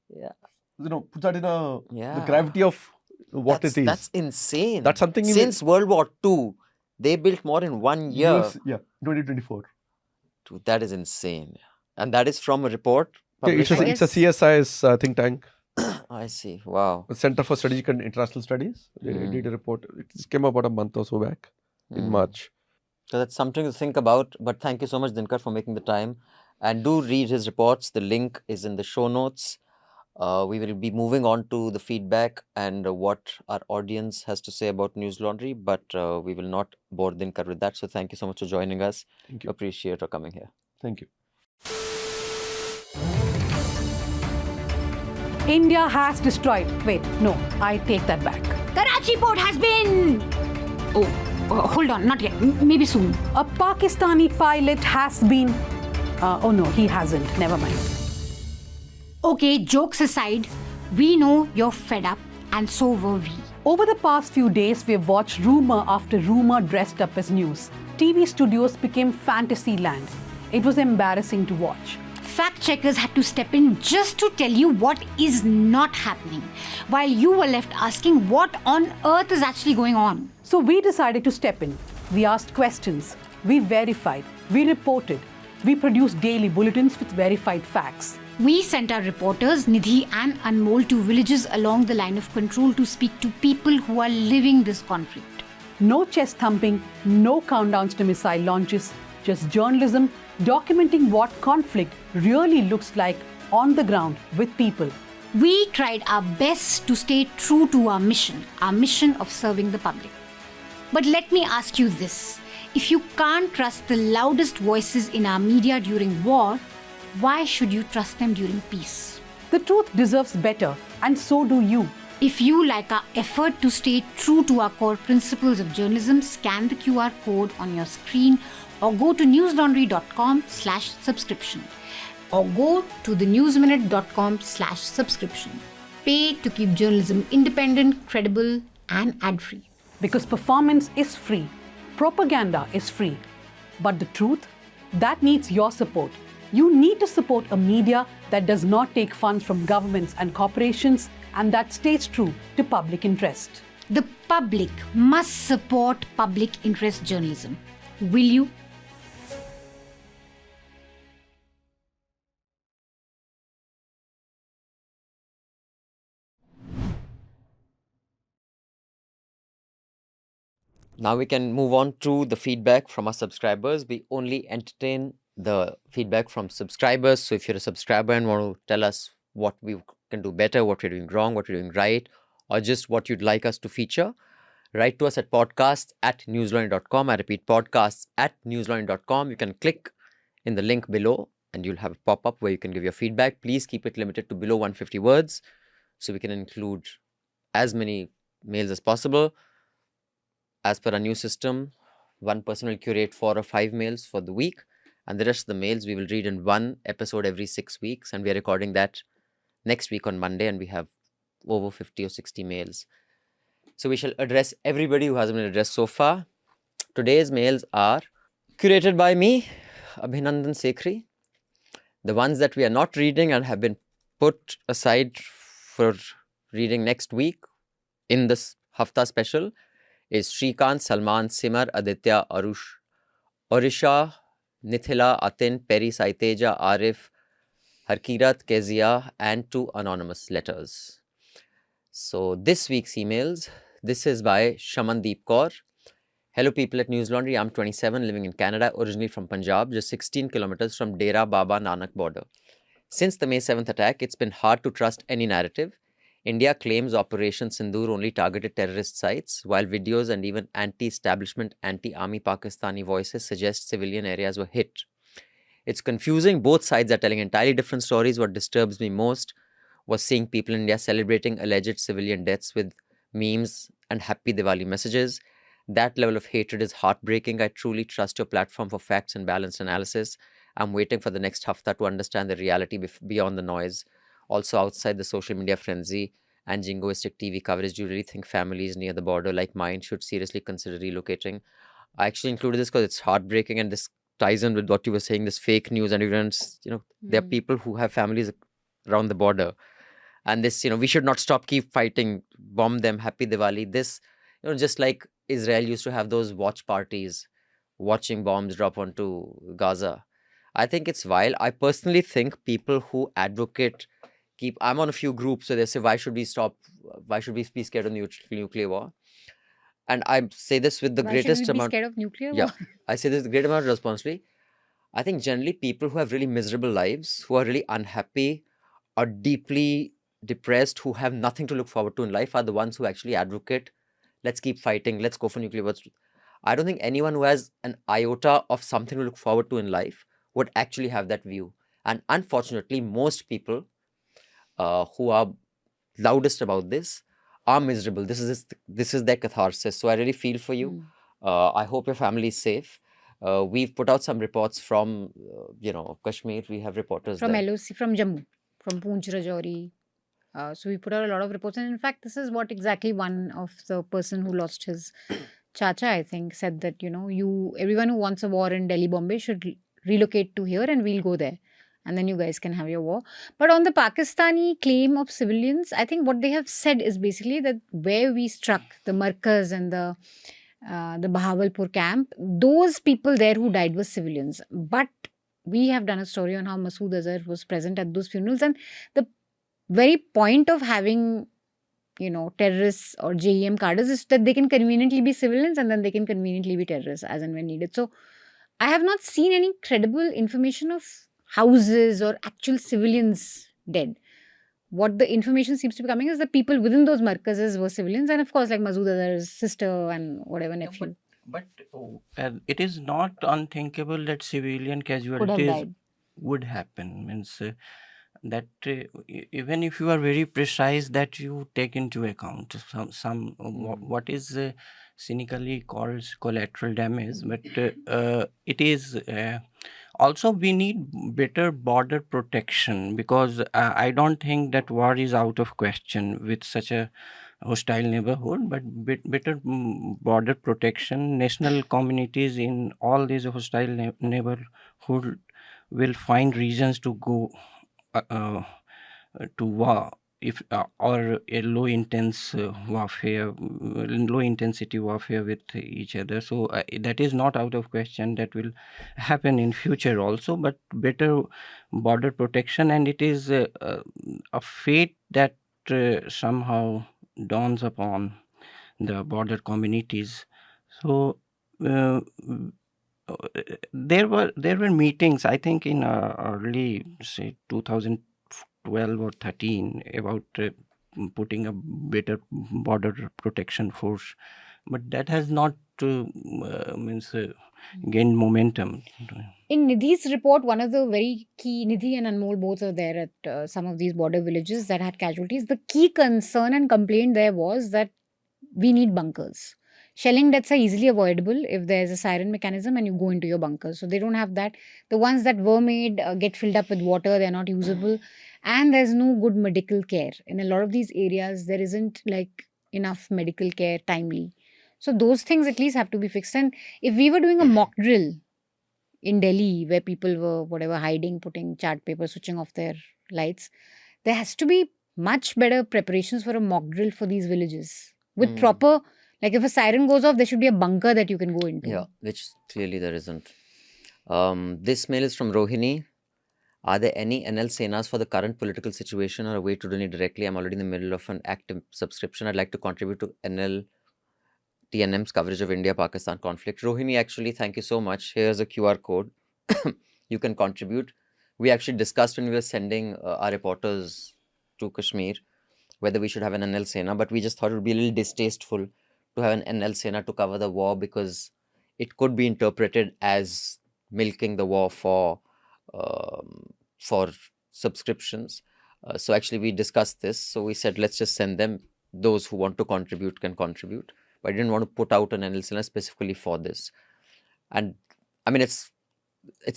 Yeah.
Put that in the gravity of what it is.
That's insane.
That's something
since World War II, they built more in 1 year.
2024.
Dude, that is insane. And that is from a report.
It's a CSIS think tank.
I see. Wow.
The Center for Strategic and International Studies. They did a report. It came about a month or so back in March.
So that's something to think about. But thank you so much, Dinkar, for making the time. And do read his reports. The link is in the show notes. We will be moving on to the feedback and what our audience has to say about Newslaundry, but we will not bore Dinkar with that. So thank you so much for joining us.
Thank you.
Appreciate your coming here.
Thank you.
India has destroyed. Wait, no, I take that back.
Karachi port has been... hold on, not yet. Maybe soon.
A Pakistani pilot has been... oh no, he hasn't. Never mind.
Okay, jokes aside, we know you're fed up, and so were we.
Over the past few days, we've watched rumor after rumor dressed up as news. TV studios became fantasy land. It was embarrassing to watch.
Fact checkers had to step in just to tell you what is not happening, while you were left asking what on earth is actually going on.
So we decided to step in. We asked questions. We verified. We reported. We produced daily bulletins with verified facts.
We sent our reporters, Nidhi and Anmol, to villages along the line of control to speak to people who are living this conflict.
No chest thumping, no countdowns to missile launches, just journalism documenting what conflict really looks like on the ground with people.
We tried our best to stay true to our mission of serving the public. But let me ask you this. If you can't trust the loudest voices in our media during war, why should you trust them during peace?
The truth deserves better, and so do you.
If you like our effort to stay true to our core principles of journalism, scan the QR code on your screen or go to newslaundry.com/subscription or go to thenewsminute.com/subscription. Pay to keep journalism independent, credible and ad-free.
Because performance is free, propaganda is free, but the truth, that needs your support. You need to support a media that does not take funds from governments and corporations and that stays true to public interest.
The public must support public interest journalism. Will you?
Now we can move on to the feedback from our subscribers. We only entertain the feedback from subscribers. So if you're a subscriber and want to tell us what we can do better, what we're doing wrong, what we're doing right, or just what you'd like us to feature, write to us at podcasts@newslaundry.com. I repeat, podcasts@newslaundry.com. You can click in the link below and you'll have a pop-up where you can give your feedback. Please keep it limited to below 150 words so we can include as many mails as possible. As per our new system, one person will curate 4 or 5 mails for the week And the rest of the mails we will read in one episode every 6 weeks. And we are recording that next week on Monday, and we have over 50 or 60 mails. So we shall address everybody who hasn't been addressed so far. Today's mails are curated by me, Abhinandan Sekhri. The ones that we are not reading and have been put aside for reading next week in this Hafta special is Shrikant, Salman, Simar, Aditya, Arush, Orisha, Nithila, Atin, Peri, Saiteja, Arif, Harkirat, Kezia, and 2 anonymous letters. So this week's emails, this is by Shamandeep Kaur. Hello people at Newslaundry, I'm 27, living in Canada, originally from Punjab, just 16 kilometers from Dera Baba Nanak border. Since the May 7th attack, it's been hard to trust any narrative. India claims Operation Sindoor only targeted terrorist sites, while videos and even anti-establishment, anti-army Pakistani voices suggest civilian areas were hit. It's confusing. Both sides are telling entirely different stories. What disturbs me most was seeing people in India celebrating alleged civilian deaths with memes and happy Diwali messages. That level of hatred is heartbreaking. I truly trust your platform for facts and balanced analysis. I'm waiting for the next Hafta to understand the reality beyond the noise. Also, outside the social media frenzy and jingoistic TV coverage, do you really think families near the border like mine should seriously consider relocating? I actually included this because it's heartbreaking, and this ties in with what you were saying, this fake news and ignorance. There are people who have families around the border, and this, we should not keep fighting, bomb them, happy Diwali. This, just like Israel used to have those watch parties, watching bombs drop onto Gaza. I think it's vile. I personally think people who advocate I'm on a few groups where they say, why should we be scared of nuclear war? And I say this with the greatest amount.
Why should we be scared of nuclear war?
Yeah, I say this with a great amount of responsibility. I think generally people who have really miserable lives, who are really unhappy, are deeply depressed, who have nothing to look forward to in life, are the ones who actually advocate, let's keep fighting, let's go for nuclear wars. I don't think anyone who has an iota of something to look forward to in life would actually have that view. And unfortunately, most people who are loudest about this are miserable. This is their catharsis. So I really feel for you. I hope your family is safe. We've put out some reports from, Kashmir. We have reporters
from
there.
LOC, from Jammu, from Poonch, Rajouri. So we put out a lot of reports. And in fact, this is what exactly one of the person who lost his chacha, I think, said that, everyone who wants a war in Delhi, Bombay should relocate to here and we'll go there. And then you guys can have your war. But on the Pakistani claim of civilians, I think what they have said is basically that where we struck the Markaz and the Bahawalpur camp, those people there who died were civilians. But we have done a story on how Masood Azhar was present at those funerals. And the very point of having, terrorists or JEM cadres is that they can conveniently be civilians and then they can conveniently be terrorists as and when needed. So I have not seen any credible information of houses or actual civilians dead. What the information seems to be coming is that people within those markazes were civilians, and of course, like Masood Azhar's sister and whatever nephew.
But it is not unthinkable that civilian casualties would happen. Means that even if you are very precise, that you take into account some what is cynically called collateral damage, but it is also we need better border protection, because I don't think that war is out of question with such a hostile neighborhood, but better border protection. National communities in all these hostile neighborhood will find reasons to go to war, if or a low intensity warfare with each other. So that is not out of question. That will happen in future also, but better border protection, and it is a fate that somehow dawns upon the border communities. So there were meetings, I think, in early, say, 2012 or 13 about putting a better border protection force, but that has not gained momentum.
In Nidhi's report, one of the very key, Nidhi and Anmol both are there at some of these border villages that had casualties. The key concern and complaint there was that we need bunkers. Shelling deaths are easily avoidable if there's a siren mechanism and you go into your bunkers. So they don't have that. The ones that were made get filled up with water, they're not usable. And there's no good medical care. In a lot of these areas, there isn't like enough medical care timely. So those things at least have to be fixed. And if we were doing a mock drill in Delhi where people were whatever hiding, putting chart paper, switching off their lights, there has to be much better preparations for a mock drill for these villages with proper, like if a siren goes off, there should be a bunker that you can go into.
Yeah, which clearly there isn't. This mail is from Rohini. Are there any NL Senas for the current political situation or a way to donate directly? I'm already in the middle of an active subscription. I'd like to contribute to NL TNM's coverage of India-Pakistan conflict. Rohini, actually, thank you so much. Here's a QR code. You can contribute. We actually discussed when we were sending our reporters to Kashmir whether we should have an NL Sena, but we just thought it would be a little distasteful to have an NL Sena to cover the war because it could be interpreted as milking the war for subscriptions. So actually we discussed this. So we said, let's just send them. Those who want to contribute can contribute. But I didn't want to put out an NL Sena specifically for this. And I mean, it's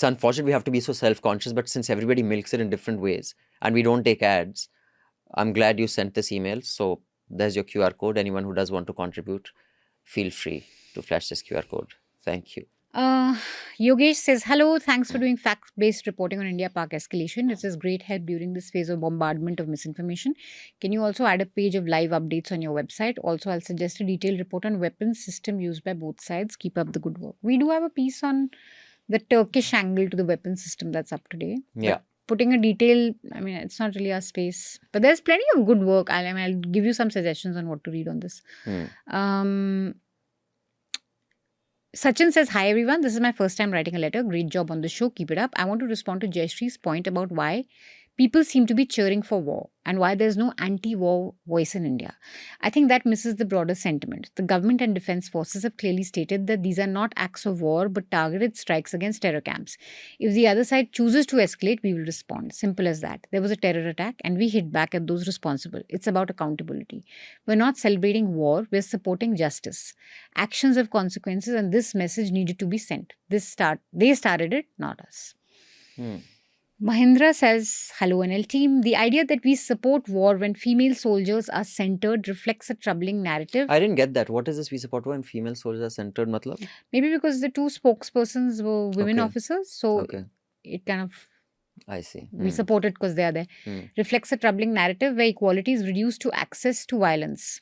unfortunate we have to be so self-conscious, but since everybody milks it in different ways and we don't take ads, I'm glad you sent this email. So there's your QR code. Anyone who does want to contribute, feel free to flash this QR code. Thank you.
Yogesh says, hello, thanks for doing fact-based reporting on India-Pak escalation. This is great help during this phase of bombardment of misinformation. Can you also add a page of live updates on your website? Also, I'll suggest a detailed report on weapons system used by both sides. Keep up the good work. We do have a piece on the Turkish angle to the weapon system that's up today.
Yeah.
But putting a detail, I mean, it's not really our space. But there's plenty of good work. I'll give you some suggestions on what to read on this. Sachin says, hi everyone, this is my first time writing a letter. Great job on the show. Keep it up. I want to respond to Jayashree's point about why people seem to be cheering for war and why there's no anti-war voice in India. I think that misses the broader sentiment. The government and defense forces have clearly stated that these are not acts of war but targeted strikes against terror camps. If the other side chooses to escalate, we will respond. Simple as that. There was a terror attack and we hit back at those responsible. It's about accountability. We're not celebrating war, we're supporting justice. Actions have consequences and this message needed to be sent. They started it, not us. Mahindra says, hello NL team. The idea that we support war when female soldiers are centered reflects a troubling narrative.
I didn't get that. What is this we support when female soldiers are centered, matlab?
Maybe because the two spokespersons were women officers. So it kind of...
I see.
We support it because they are there. Reflects a troubling narrative where equality is reduced to access to violence.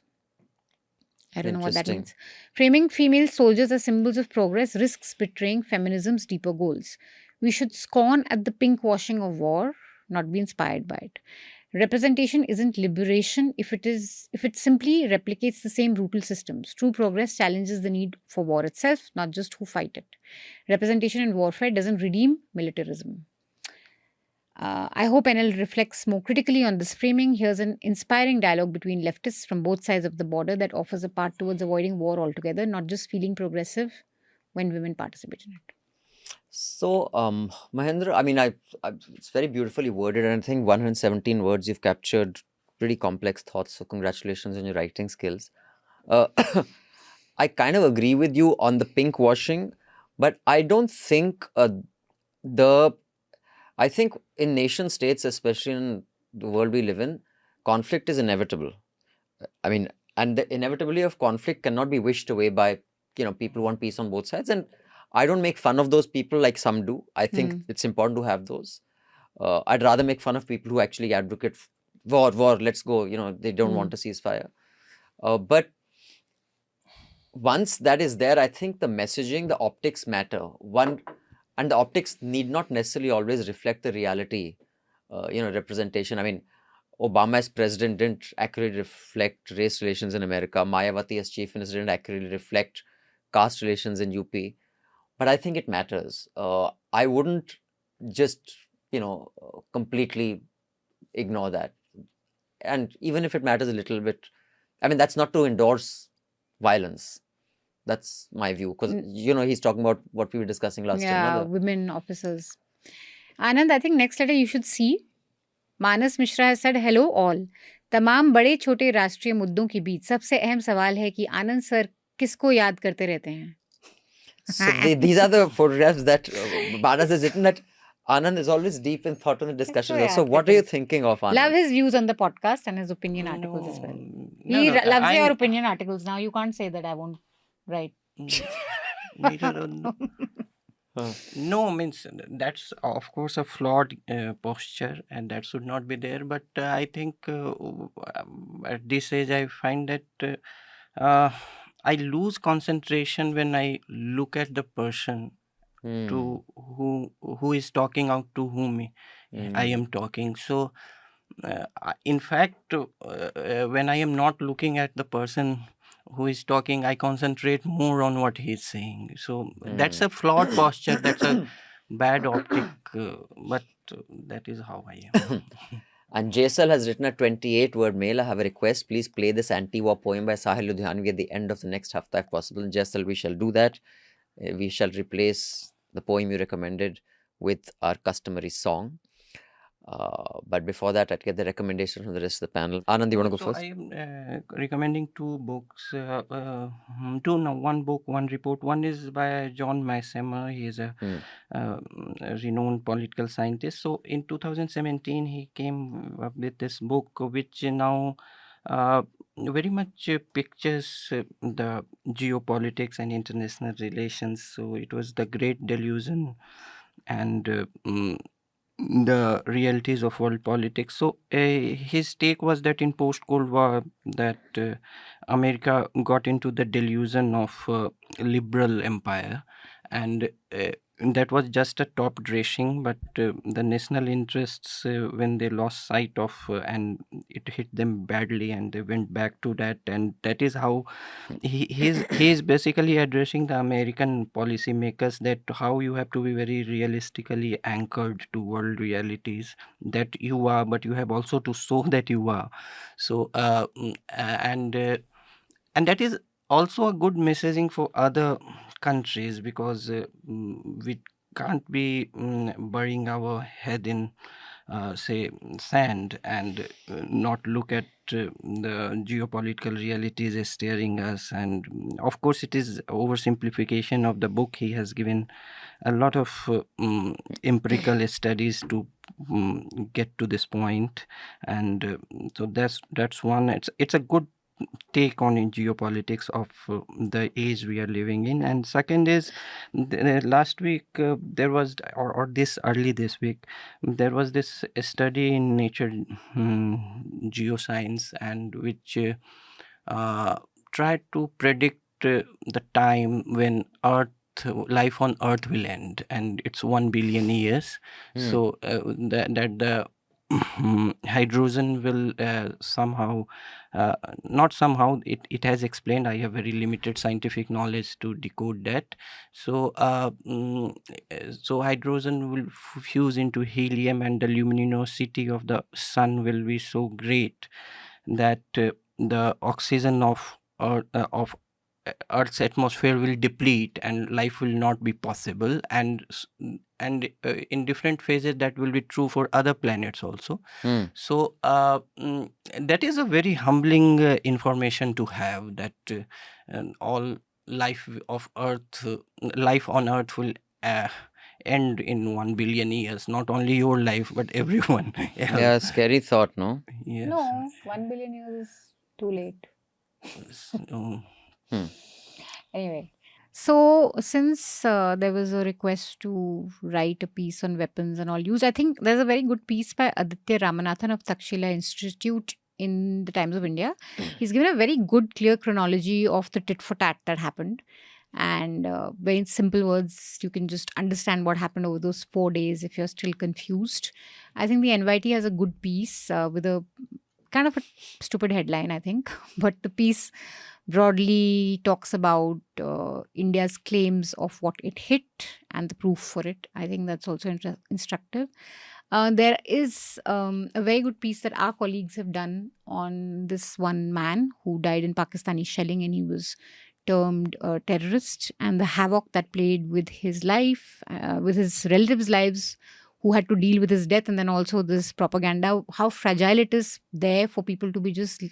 I don't know what that means. Framing female soldiers as symbols of progress risks betraying feminism's deeper goals. We should scorn at the pink washing of war, not be inspired by it. Representation isn't liberation if it simply replicates the same brutal systems. True progress challenges the need for war itself, not just who fight it. Representation in warfare doesn't redeem militarism. I hope NL reflects more critically on this framing. Here's an inspiring dialogue between leftists from both sides of the border that offers a path towards avoiding war altogether, not just feeling progressive when women participate in it.
So, Mahendra, I mean, it's very beautifully worded, and I think 117 words you've captured pretty complex thoughts. So, congratulations on your writing skills. I kind of agree with you on the pink washing, but I don't think I think in nation states, especially in the world we live in, conflict is inevitable. I mean, and the inevitability of conflict cannot be wished away by, people who want peace on both sides. And I don't make fun of those people like some do. I think it's important to have those. I'd rather make fun of people who actually advocate war, let's go. They don't want a ceasefire. But once that is there, I think the messaging, the optics matter. And the optics need not necessarily always reflect the reality, representation. I mean, Obama as president didn't accurately reflect race relations in America. Mayawati as chief minister didn't accurately reflect caste relations in UP. But I think it matters. I wouldn't just, completely ignore that. And even if it matters a little bit, I mean, that's not to endorse violence. That's my view. Because, he's talking about what we were discussing last time.
Yeah, women officers. Anand, I think next letter you should see. Manas Mishra has said, hello all. तमाम बड़े छोटे राष्ट्रीय मुद्दों के बीच सबसे अहम सवाल है कि आनंद सर किसको याद करते रहते हैं?
So these are the photographs that Banas has written that Anand is always deep in thought on the discussion.
So,
So
yeah,
what are you thinking of, Anand?
Love his views on the podcast and his opinion articles as well.
No,
He
no,
loves your
I'm-
opinion articles. Now you can't say that I won't write.
No, means that's of course a flawed posture, and that should not be there. But I think at this age, I find that I lose concentration when I look at the person to who is talking out to whom I am talking. So, in fact, when I am not looking at the person who is talking, I concentrate more on what he is saying. So that's a flawed posture. That's a bad optic. But that is how I am.
And Jaisal has written a 28-word mail. I have a request. Please play this anti-war poem by Sahil Ludhianvi at the end of the next hafta if possible. Jaisal, we shall do that. We shall replace the poem you recommended with our customary song. But before that, I'd get the recommendation from the rest of the panel. Anand, you want to go first?
I am recommending two books. One book, one report. One is by John Massemer. He is a renowned political scientist. So in 2017, he came up with this book, which now very much pictures the geopolitics and international relations. So it was The Great Delusion and the realities of world politics. So his take was that in post-Cold War, that America got into the delusion of liberal empire, and that was just a top dressing, but the national interests, when they lost sight of and it hit them badly, and they went back to that, and that is how he is basically addressing the American policymakers, that how you have to be very realistically anchored to world realities, that you are, but you have also to show that you are. So and that is also a good messaging for other countries, because we can't be burying our head in say sand and not look at the geopolitical realities staring us. And of course it is oversimplification of the book. He has given a lot of empirical studies to get to this point, and so that's one. It's a good take on geopolitics of the age we are living in. And second is, last week there was, or this early this week, there was this study in Nature Geoscience, and which tried to predict the time when life on Earth will end, and it's 1 billion years. So that the hydrogen will somehow, not somehow, it has explained. I have very limited scientific knowledge to decode that. So so hydrogen will fuse into helium, and the luminosity of the sun will be so great that the oxygen of Earth's atmosphere will deplete, and life will not be possible. And in different phases, that will be true for other planets also. So that is a very humbling information to have, that all life on Earth will end in 1 billion years. Not only your life, but everyone.
Yeah, scary thought, no?
Yes.
No, 1 billion years is too late.
So,
Anyway, so since there was a request to write a piece on weapons and all use, I think there's a very good piece by Aditya Ramanathan of Takshila Institute in the Times of India. He's given a very good, clear chronology of the tit for tat that happened. And very simple words, you can just understand what happened over those 4 days if you're still confused. I think the NYT has a good piece with a kind of a stupid headline, I think. But the piece broadly talks about India's claims of what it hit and the proof for it. I think that's also instructive. There is a very good piece that our colleagues have done on this one man who died in Pakistani shelling, and he was termed a terrorist, and the havoc that played with his life, with his relatives' lives, who had to deal with his death, and then also this propaganda, how fragile it is there for people to be just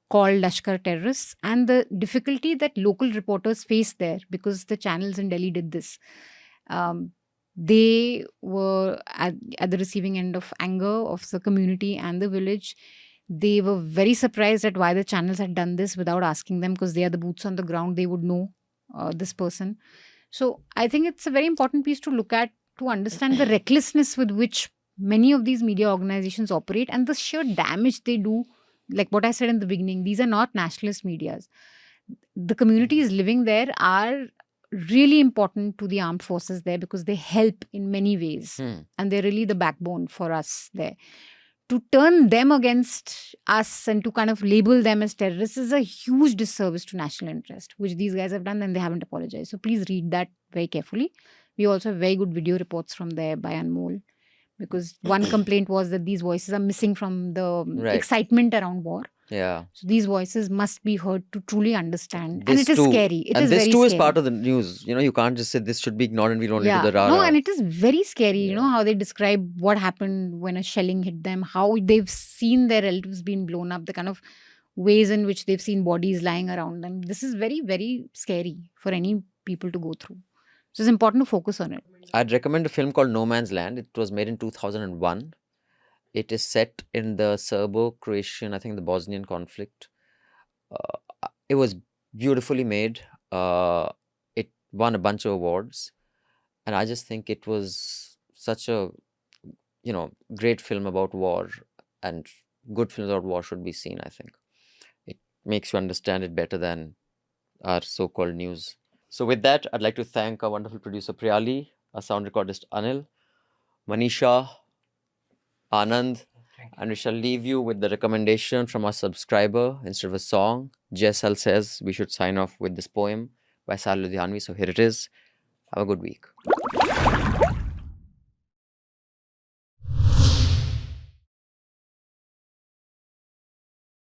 called Lashkar terrorists, and the difficulty that local reporters faced there because the channels in Delhi did this. They were at the receiving end of anger of the community and the village. They were very surprised at why the channels had done this without asking them, because they are the boots on the ground. They would know this person. So I think it's a very important piece to look at, to understand the recklessness with which many of these media organizations operate and the sheer damage they do. Like what I said in the beginning, these are not nationalist medias. The communities living there are really important to the armed forces there because they help in many ways. And they're really the backbone for us there. To turn them against us and to kind of label them as terrorists is a huge disservice to national interest, which these guys have done, and they haven't apologized. So please read that very carefully. We also have very good video reports from there by Anmol, because one complaint was that these voices are missing from the excitement around war.
Yeah.
So these voices must be heard to truly understand. And it is scary. It
and
is
this
very
too
scary.
is part of the news. You know, you can't just say this should be ignored and we don't listen to the rah.
No, and it is very scary, you know, how they describe what happened when a shelling hit them, how they've seen their relatives being blown up, the kind of ways in which they've seen bodies lying around them. This is very, very scary for any people to go through. So it's important to focus on it.
I'd recommend a film called No Man's Land. It was made in 2001. It is set in the Serbo-Croatian, I think the Bosnian conflict. It was beautifully made. It won a bunch of awards. And I just think it was such a, you know, great film about war, and good films about war should be seen, I think. It makes you understand it better than our so-called news. So with that, I'd like to thank our wonderful producer Priyali, our sound recordist Anil, Manisha, Anand, and we shall leave you with the recommendation from our subscriber instead of a song. JSL says we should sign off with this poem by Sal Ludhianvi. So here it is. Have a good week.